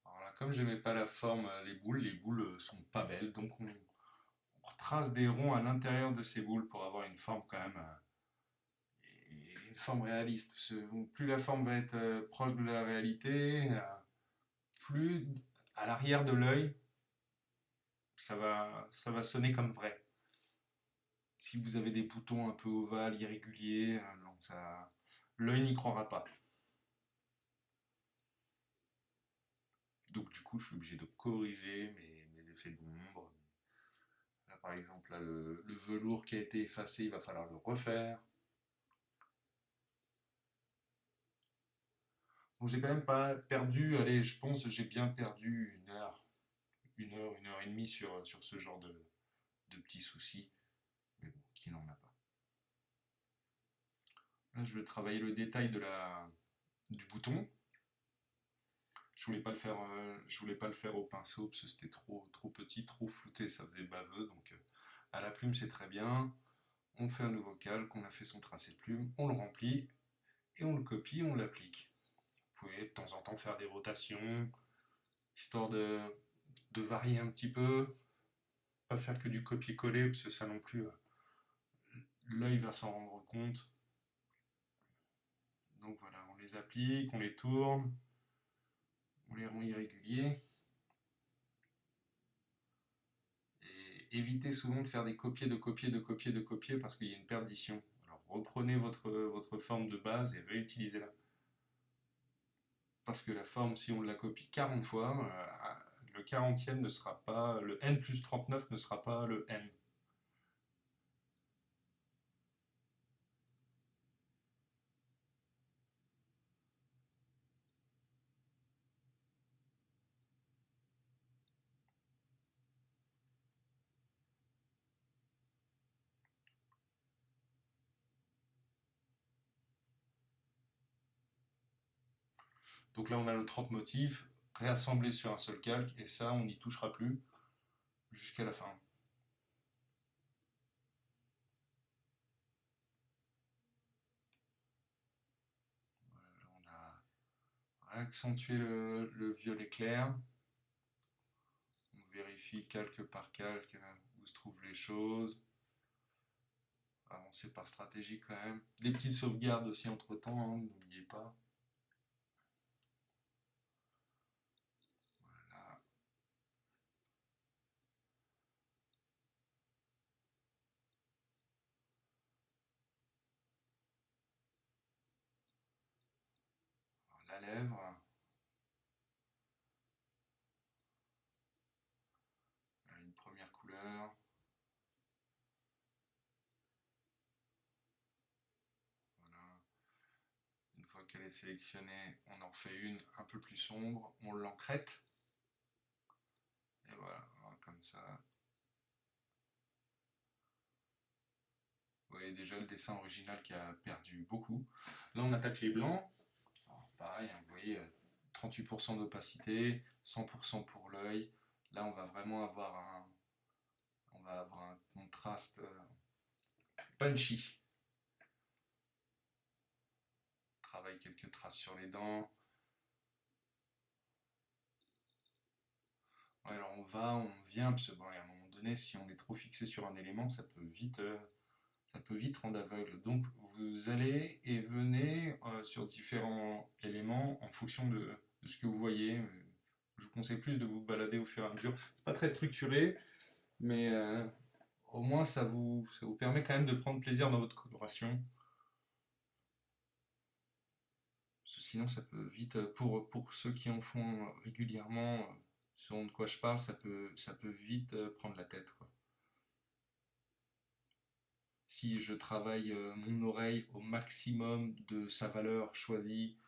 Alors là, comme j'aimais pas la forme les boules sont pas belles, donc on trace des ronds à l'intérieur de ces boules pour avoir une forme quand même, une forme réaliste. Plus la forme va être proche de la réalité, plus à l'arrière de l'œil, ça va sonner comme vrai. Si vous avez des boutons un peu ovales, irréguliers, non, l'œil n'y croira pas. Donc du coup, je suis obligé de corriger mes effets d'ombre. Là, par exemple, là, le velours qui a été effacé, il va falloir le refaire. Donc j'ai quand même pas perdu, allez, je pense que j'ai bien perdu une heure et demie sur ce genre de petits soucis. Mais bon, qui n'en a pas. Là, je vais travailler le détail du bouton. Je voulais pas le faire au pinceau parce que c'était trop petit, trop flouté, ça faisait baveux. Donc à la plume, c'est très bien. On fait un nouveau calque, on a fait son tracé de plume, on le remplit et on le copie, on l'applique. Vous pouvez de temps en temps faire des rotations, histoire de varier un petit peu, pas faire que du copier-coller, parce que ça non plus, l'œil va s'en rendre compte. Donc voilà, on les applique, on les tourne, on les rend irréguliers. Et évitez souvent de faire des copiers, de copier, de copier, de copier, parce qu'il y a une perdition. Alors reprenez votre forme de base et réutilisez-la. Parce que la forme, si on la copie 40 fois, le 40e ne sera pas, le n plus 39 ne sera pas le n. Donc là, on a nos 30 motifs réassemblés sur un seul calque, et ça, on n'y touchera plus jusqu'à la fin. Voilà, on a réaccentué le violet clair. On vérifie calque par calque où se trouvent les choses. Avancer par stratégie quand même. Des petites sauvegardes aussi entre temps, hein, n'oubliez pas. Voilà. Alors, la lèvre. Une première couleur. Voilà. Une fois qu'elle est sélectionnée, on en refait une un peu plus sombre. On l'encrète. Et voilà, comme ça. Vous voyez déjà le dessin original qui a perdu beaucoup. Là, on attaque les blancs. Alors, pareil, hein, vous voyez, 38% d'opacité, 100% pour l'œil. Là, on va vraiment avoir un contraste punchy. On travaille quelques traces sur les dents. Ouais, alors on vient, parce que bon, à un moment donné, si on est trop fixé sur un élément, ça peut vite rendre aveugle. Donc vous allez et venez sur différents éléments en fonction de ce que vous voyez. Je vous conseille plus de vous balader au fur et à mesure. C'est pas très structuré, mais au moins ça vous permet quand même de prendre plaisir dans votre coloration. Parce que sinon ça peut vite, pour ceux qui en font régulièrement, sauront de quoi je parle, ça peut vite prendre la tête, quoi. Si je travaille mon oreille au maximum de sa valeur choisie,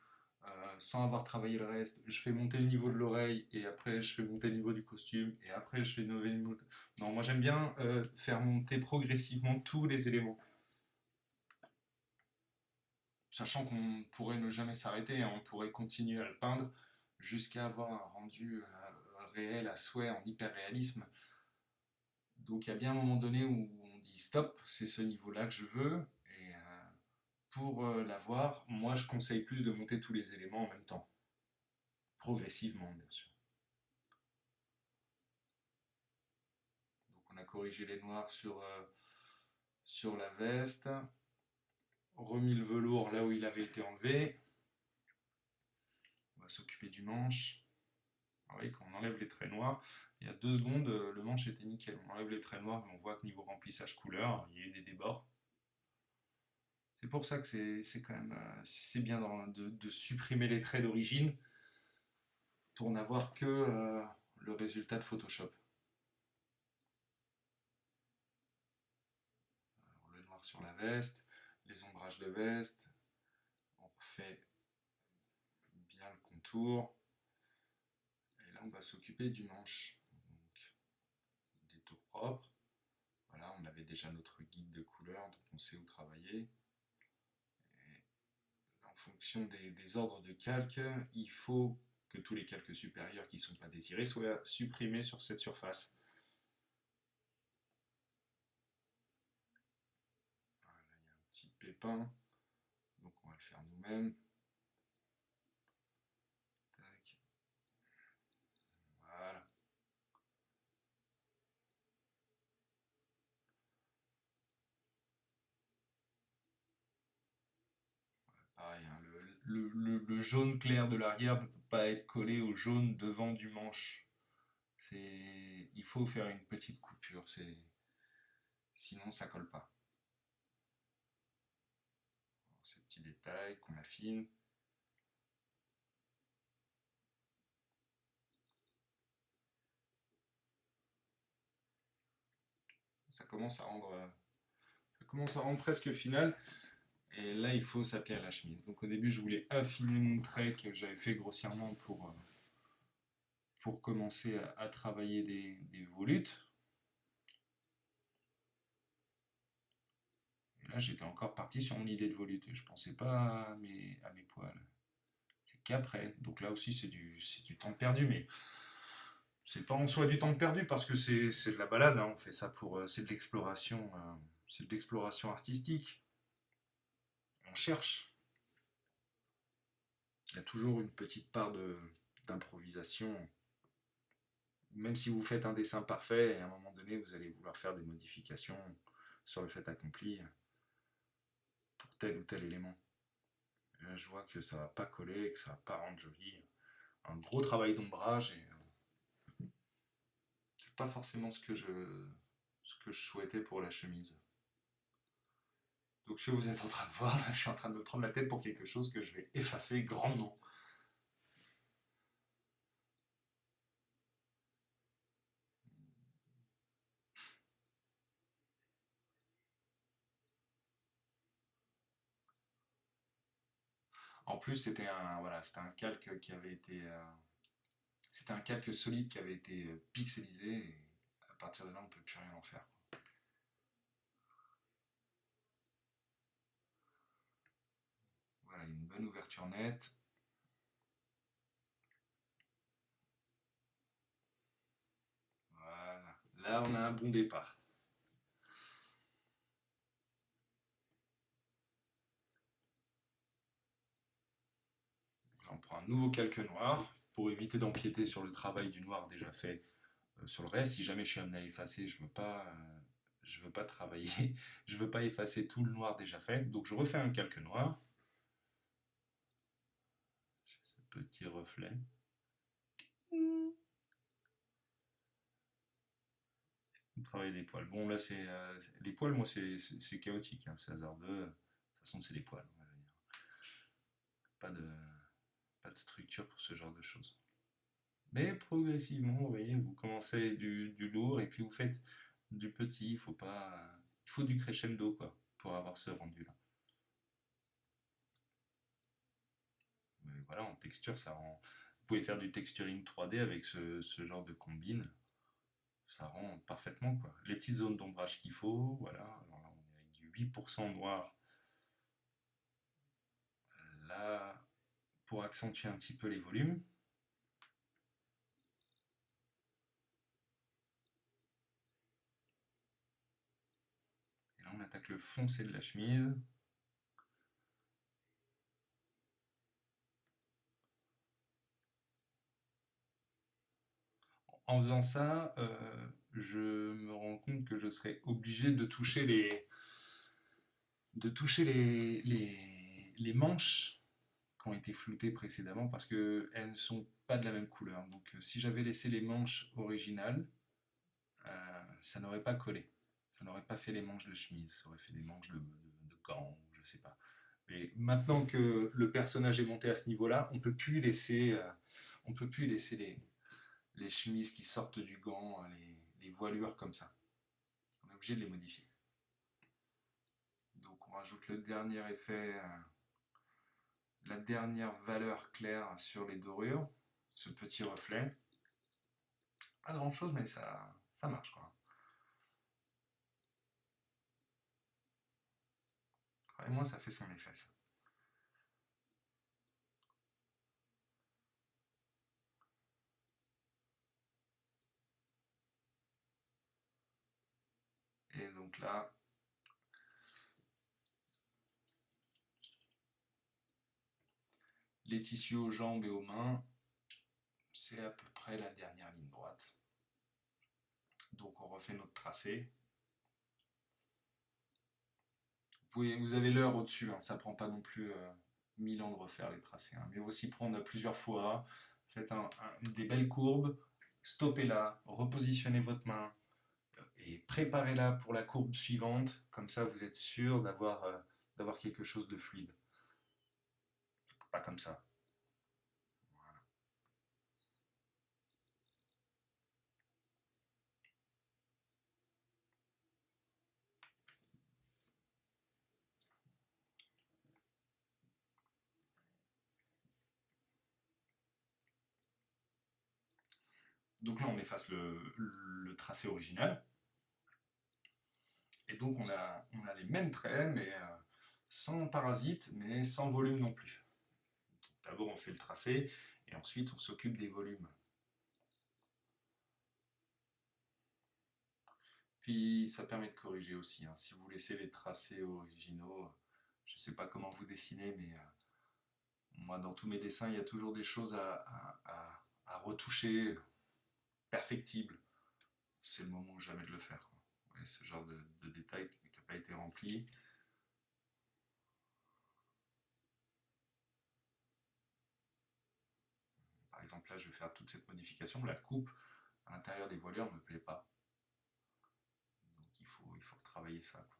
sans avoir travaillé le reste, je fais monter le niveau de l'oreille et après je fais monter le niveau du costume et après je fais le niveau. Non, moi j'aime bien faire monter progressivement tous les éléments. Sachant qu'on pourrait ne jamais s'arrêter, hein, on pourrait continuer à le peindre jusqu'à avoir un rendu réel à souhait en hyper-réalisme. Donc il y a bien un moment donné où on dit stop, c'est ce niveau-là que je veux, et pour l'avoir, moi je conseille plus de monter tous les éléments en même temps, progressivement bien sûr. Donc on a corrigé les noirs sur la veste, remis le velours là où il avait été enlevé, on va s'occuper du manche. Ah oui, quand on enlève les traits noirs, il y a 2 secondes, le manche était nickel. On enlève les traits noirs, mais on voit que niveau remplissage couleur, il y a eu des débords. C'est pour ça que c'est quand même c'est bien de supprimer les traits d'origine pour n'avoir que le résultat de Photoshop. Alors, le noir sur la veste, les ombrages de veste, on refait bien le contour. Et là, on va s'occuper du manche. Donc, des tours propres. Voilà, on avait déjà notre guide de couleurs, donc on sait où travailler. En fonction des ordres de calque, il faut que tous les calques supérieurs qui ne sont pas désirés soient supprimés sur cette surface. Voilà, il y a un petit pépin, donc on va le faire nous-mêmes. Voilà. Pareil, hein, le jaune clair de l'arrière ne peut pas être collé au jaune devant du manche. il faut faire une petite coupure, sinon ça colle pas. Ces petits détails qu'on affine. Ça commence à rendre presque final. Et là, il faut s'atteler à la chemise. Donc au début, je voulais affiner mon trait que j'avais fait grossièrement pour commencer à travailler des volutes. Et là, j'étais encore parti sur mon idée de volute. Je pensais pas à mes poils. C'est qu'après. Donc là aussi, c'est du temps perdu, mais c'est pas en soi du temps perdu parce que c'est de la balade. Hein. On fait ça c'est de l'exploration. C'est de l'exploration artistique. On cherche. Il y a toujours une petite part d'improvisation. Même si vous faites un dessin parfait, à un moment donné, vous allez vouloir faire des modifications sur le fait accompli pour tel ou tel élément. Et là, je vois que ça va pas coller, que ça va pas rendre joli. Un gros travail d'ombrage et c'est pas forcément ce que je souhaitais pour la chemise. Donc ce que vous êtes en train de voir, là, je suis en train de me prendre la tête pour quelque chose que je vais effacer grandement. En plus, c'était un calque qui avait été, c'était un calque solide qui avait été pixelisé et à partir de là, on ne peut plus rien en faire. Voilà, une bonne ouverture nette. Voilà, là, on a un bon départ. On prend un nouveau calque noir pour éviter d'empiéter sur le travail du noir déjà fait sur le reste. Si jamais je suis amené à effacer, je veux pas travailler, je veux pas effacer tout le noir déjà fait. Donc je refais un calque noir. J'ai ce petit reflet. On travaille des poils. Bon là les poils, moi c'est chaotique, hein, c'est hasardeux. De toute façon c'est des poils. On va dire. Pas de pas de structure pour ce genre de choses. Mais progressivement, vous voyez, vous commencez du lourd et puis vous faites du petit. Il faut du crescendo quoi pour avoir ce rendu là. Mais voilà, en texture, ça rend. Vous pouvez faire du texturing 3D avec ce genre de combine. Ça rend parfaitement quoi. Les petites zones d'ombrage qu'il faut, voilà. Alors là, on est avec du 8% noir. Là, pour accentuer un petit peu les volumes. Et là, on attaque le foncé de la chemise. En faisant ça, je me rends compte que je serais obligé de toucher les manches qui ont été floutées précédemment parce qu'elles ne sont pas de la même couleur. Donc si j'avais laissé les manches originales, ça n'aurait pas collé. Ça n'aurait pas fait les manches de chemise, ça aurait fait des manches de gants, je sais pas. Mais maintenant que le personnage est monté à ce niveau-là, on peut plus laisser les chemises qui sortent du gant, les voilures comme ça. On est obligé de les modifier. Donc on rajoute le dernier effet, la dernière valeur claire sur les dorures, ce petit reflet. Pas grand chose, mais ça marche quoi. Croyez-moi, ça fait son effet ça. Et donc là, les tissus aux jambes et aux mains, c'est à peu près la dernière ligne droite. Donc on refait notre tracé. Vous avez l'heure au-dessus, hein, ça prend pas non plus 1000 ans de refaire les tracés. Hein, mais aussi prendre à plusieurs fois, faites des belles courbes, stoppez-la, repositionnez votre main et préparez-la pour la courbe suivante. Comme ça, vous êtes sûr d'avoir quelque chose de fluide. Pas comme ça. Voilà. Donc là, on efface le tracé original. Et donc, on a les mêmes traits, mais sans parasite, mais sans volume non plus. D'abord, on fait le tracé, et ensuite, on s'occupe des volumes. Puis, ça permet de corriger aussi, hein. Si vous laissez les tracés originaux, je ne sais pas comment vous dessinez, mais moi, dans tous mes dessins, il y a toujours des choses à retoucher, perfectibles. C'est le moment jamais de le faire, quoi. Vous voyez, ce genre de détail qui n'a pas été rempli. Par exemple, là, je vais faire toute cette modification. La coupe à l'intérieur des voilures ne me plaît pas. Donc, il faut retravailler ça, quoi.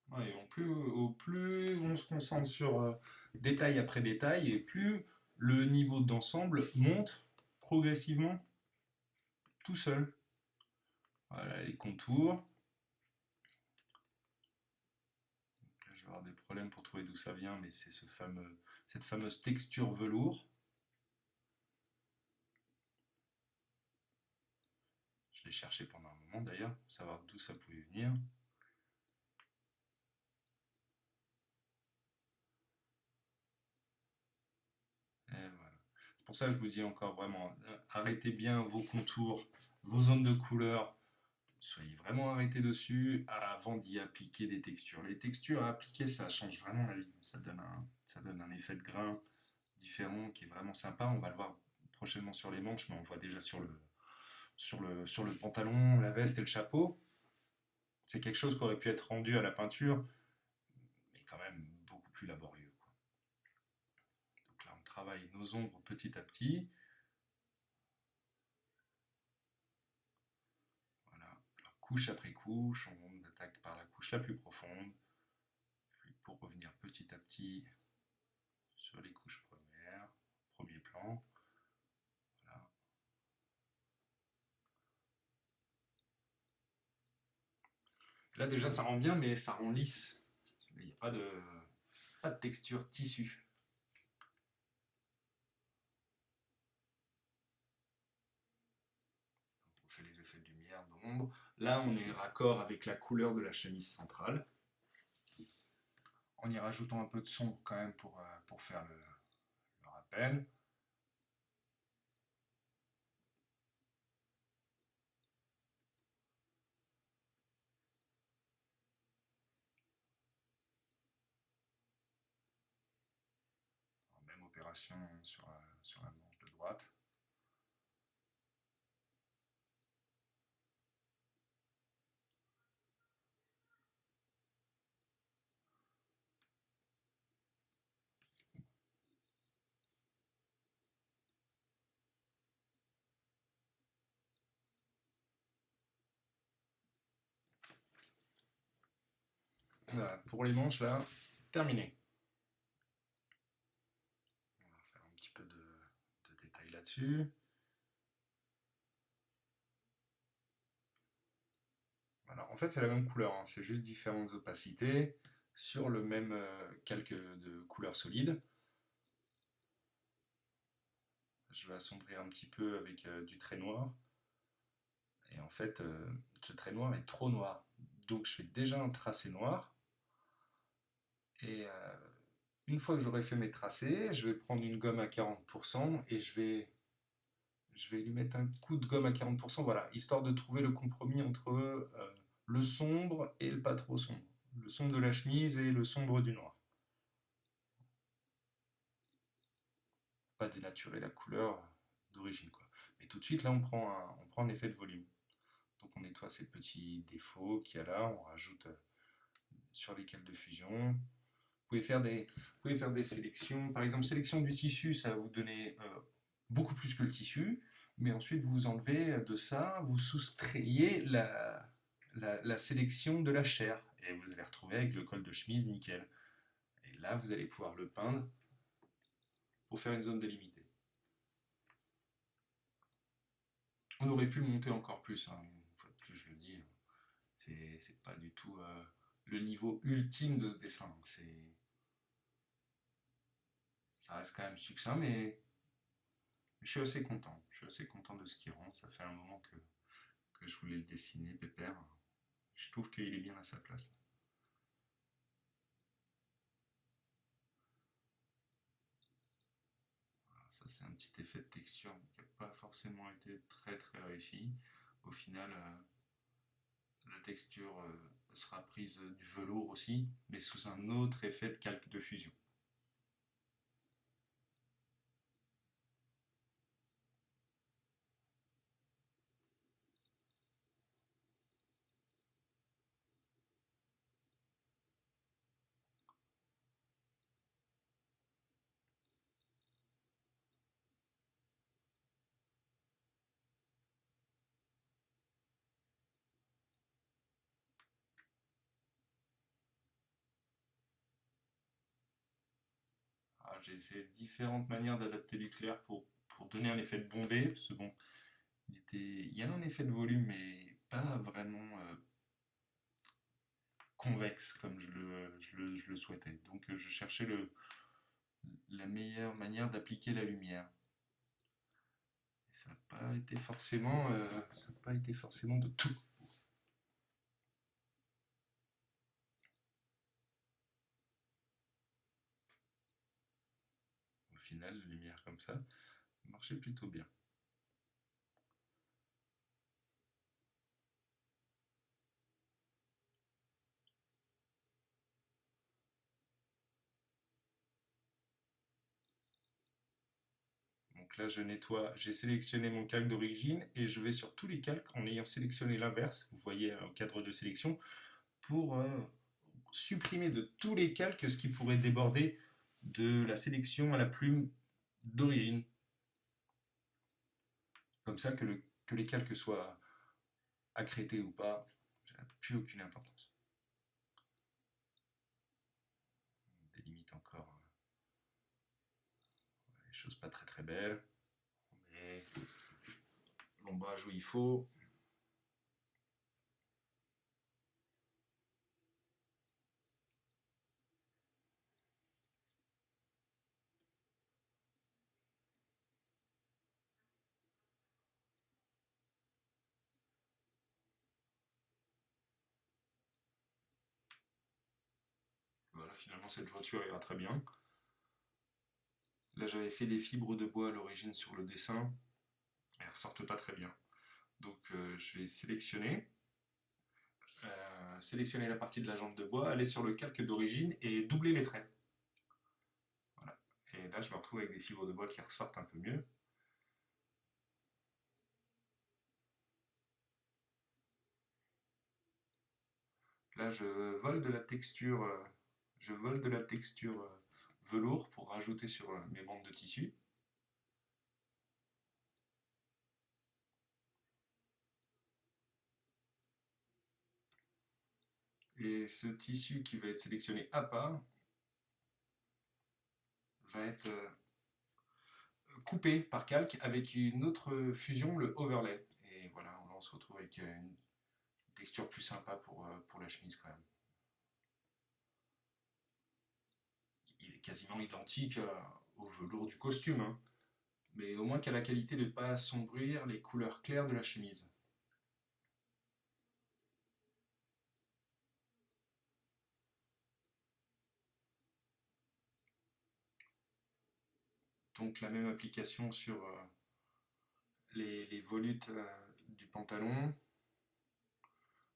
Ouais, et au plus on se concentre sur détail après détail, et plus le niveau d'ensemble monte progressivement tout seul. Voilà, les contours. Là, je vais avoir des problèmes pour trouver d'où ça vient, mais c'est cette fameuse texture velours. Je l'ai cherché pendant un moment d'ailleurs, pour savoir d'où ça pouvait venir. Et voilà. C'est pour ça que je vous dis encore vraiment, arrêtez bien vos contours, vos zones de couleur. Soyez vraiment arrêtés dessus avant d'y appliquer des textures. Les textures à appliquer, ça change vraiment la vie. Ça donne un effet de grain différent qui est vraiment sympa. On va le voir prochainement sur les manches, mais on le voit déjà sur le pantalon, la veste et le chapeau. C'est quelque chose qui aurait pu être rendu à la peinture, mais quand même beaucoup plus laborieux, quoi. Donc là, on travaille nos ombres petit à petit. Voilà. Alors, couche après couche, on attaque par la couche la plus profonde, puis pour revenir petit à petit sur les couches premières, premier plan. Voilà. Là déjà ça rend bien, mais ça rend lisse. Il n'y a pas de texture tissu. On fait les effets de lumière, d'ombre. Là on est raccord avec la couleur de la chemise centrale. En y rajoutant un peu de son quand même pour faire le rappel. Même opération sur la manche de droite. Voilà, pour les manches là, terminé. On va faire un petit peu de détails là-dessus. Alors, en fait, c'est la même couleur, hein, c'est juste différentes opacités sur le même calque de couleur solide. Je vais assombrir un petit peu avec du trait noir. Et en fait, ce trait noir est trop noir. Donc, je fais déjà un tracé noir. Et Une fois que j'aurai fait mes tracés, je vais prendre une gomme à 40% et je vais lui mettre un coup de gomme à 40%, voilà, histoire de trouver le compromis entre le sombre et le pas trop sombre. Le sombre de la chemise et le sombre du noir. Pas dénaturer la couleur d'origine, quoi. Mais tout de suite, là, on prend un effet de volume. Donc on nettoie ces petits défauts qu'il y a là, on rajoute sur les cales de fusion. Vous pouvez faire des sélections. Par exemple, sélection du tissu, ça va vous donner beaucoup plus que le tissu. Mais ensuite, vous enlevez de ça, vous soustrayez la sélection de la chair. Et vous allez retrouver avec le col de chemise nickel. Et là, vous allez pouvoir le peindre pour faire une zone délimitée. On aurait pu le monter encore plus, hein. Une fois de plus, je le dis. C'est pas du tout le niveau ultime de ce dessin. Ça reste quand même succinct, mais je suis assez content. Je suis assez content de ce qu'il rend. Ça fait un moment que je voulais le dessiner, Pépère. Je trouve qu'il est bien à sa place. Voilà, ça, c'est un petit effet de texture qui n'a pas forcément été très très réussi. Au final, la texture sera prise du velours aussi, mais sous un autre effet de calque de fusion. Ah, j'ai essayé différentes manières d'adapter l'éclair pour donner un effet de bombé, parce que bon, il y a un effet de volume, mais pas vraiment convexe comme je le souhaitais. Donc je cherchais la meilleure manière d'appliquer la lumière. Et ça n'a pas été forcément de tout. Au final, la lumière comme ça marchait plutôt bien. Donc là, je nettoie, j'ai sélectionné mon calque d'origine et je vais sur tous les calques en ayant sélectionné l'inverse, vous voyez au cadre de sélection, pour supprimer de tous les calques ce qui pourrait déborder de la sélection à la plume d'origine. Comme ça, que les calques soient accrétés ou pas, ça n'a plus aucune importance. On délimite encore des choses pas très très belles, mais l'ombrage où il faut. Voilà, finalement cette jointure ira très bien. Là j'avais fait des fibres de bois à l'origine sur le dessin, elles ressortent pas très bien. Donc je vais sélectionner la partie de la jambe de bois, aller sur le calque d'origine et doubler les traits. Voilà. Et là je me retrouve avec des fibres de bois qui ressortent un peu mieux. Là je vole de la texture velours pour rajouter sur mes bandes de tissu. Et ce tissu qui va être sélectionné à part va être coupé par calque avec une autre fusion, le overlay. Et voilà, on se retrouve avec une texture plus sympa pour la chemise quand même. Il est quasiment identique au velours du costume, hein, mais au moins qu'il a la qualité de ne pas assombrir les couleurs claires de la chemise. donc la même application sur les volutes du pantalon.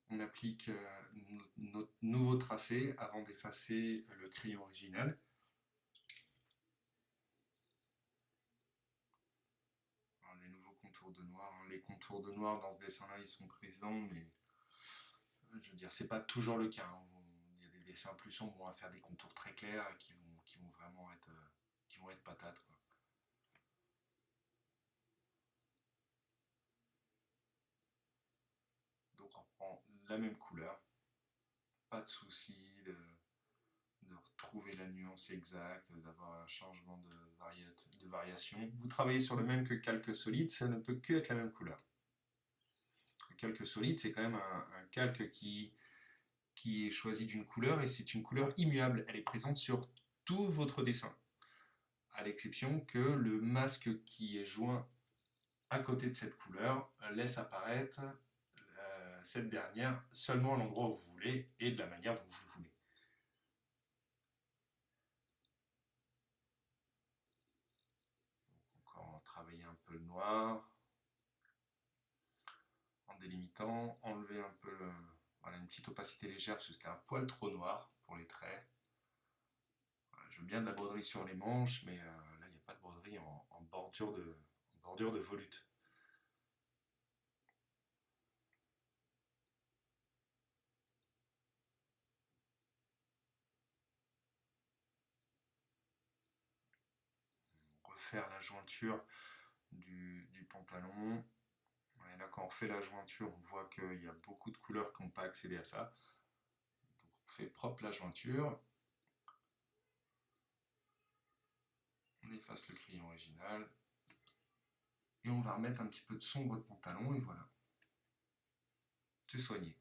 On applique notre nouveau tracé avant d'effacer le crayon original. Alors, les nouveaux contours de noir. Les contours de noir dans ce dessin-là, ils sont présents, mais je veux dire, c'est pas toujours le cas. Il y a des dessins plus sombres où on va faire des contours très clairs et qui vont vraiment être patates, quoi. Donc on prend la même couleur, pas de souci de retrouver la nuance exacte, d'avoir un changement de variation. Vous travaillez sur le même que calque solide, ça ne peut que être la même couleur. Le calque solide, c'est quand même un calque qui est choisi d'une couleur et c'est une couleur immuable. Elle est présente sur tout votre dessin, à l'exception que le masque qui est joint à côté de cette couleur laisse apparaître cette dernière seulement à l'endroit où vous voulez et de la manière dont vous voulez. Donc encore travailler un peu le noir en délimitant, enlever un peu voilà, une petite opacité légère parce que c'était un poil trop noir pour les traits. Voilà, je veux bien de la broderie sur les manches, mais là il n'y a pas de broderie en bordure de volute. Refaire la jointure du pantalon. Et là, quand on fait la jointure, on voit qu'il y a beaucoup de couleurs qui n'ont pas accédé à ça. Donc on fait propre la jointure. On efface le crayon original. Et on va remettre un petit peu de sombre de pantalon et voilà. C'est soigné.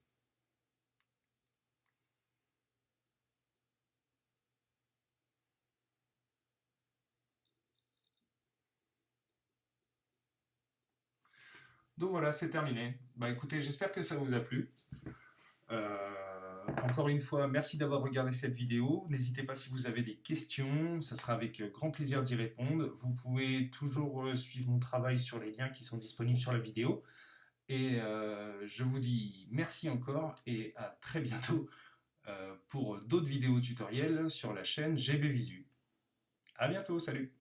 Donc voilà, c'est terminé. Bah écoutez, j'espère que ça vous a plu. Encore une fois, merci d'avoir regardé cette vidéo. N'hésitez pas si vous avez des questions, ça sera avec grand plaisir d'y répondre. Vous pouvez toujours suivre mon travail sur les liens qui sont disponibles sur la vidéo. Et je vous dis merci encore et à très bientôt pour d'autres vidéos tutoriels sur la chaîne GB Visu. À bientôt, salut!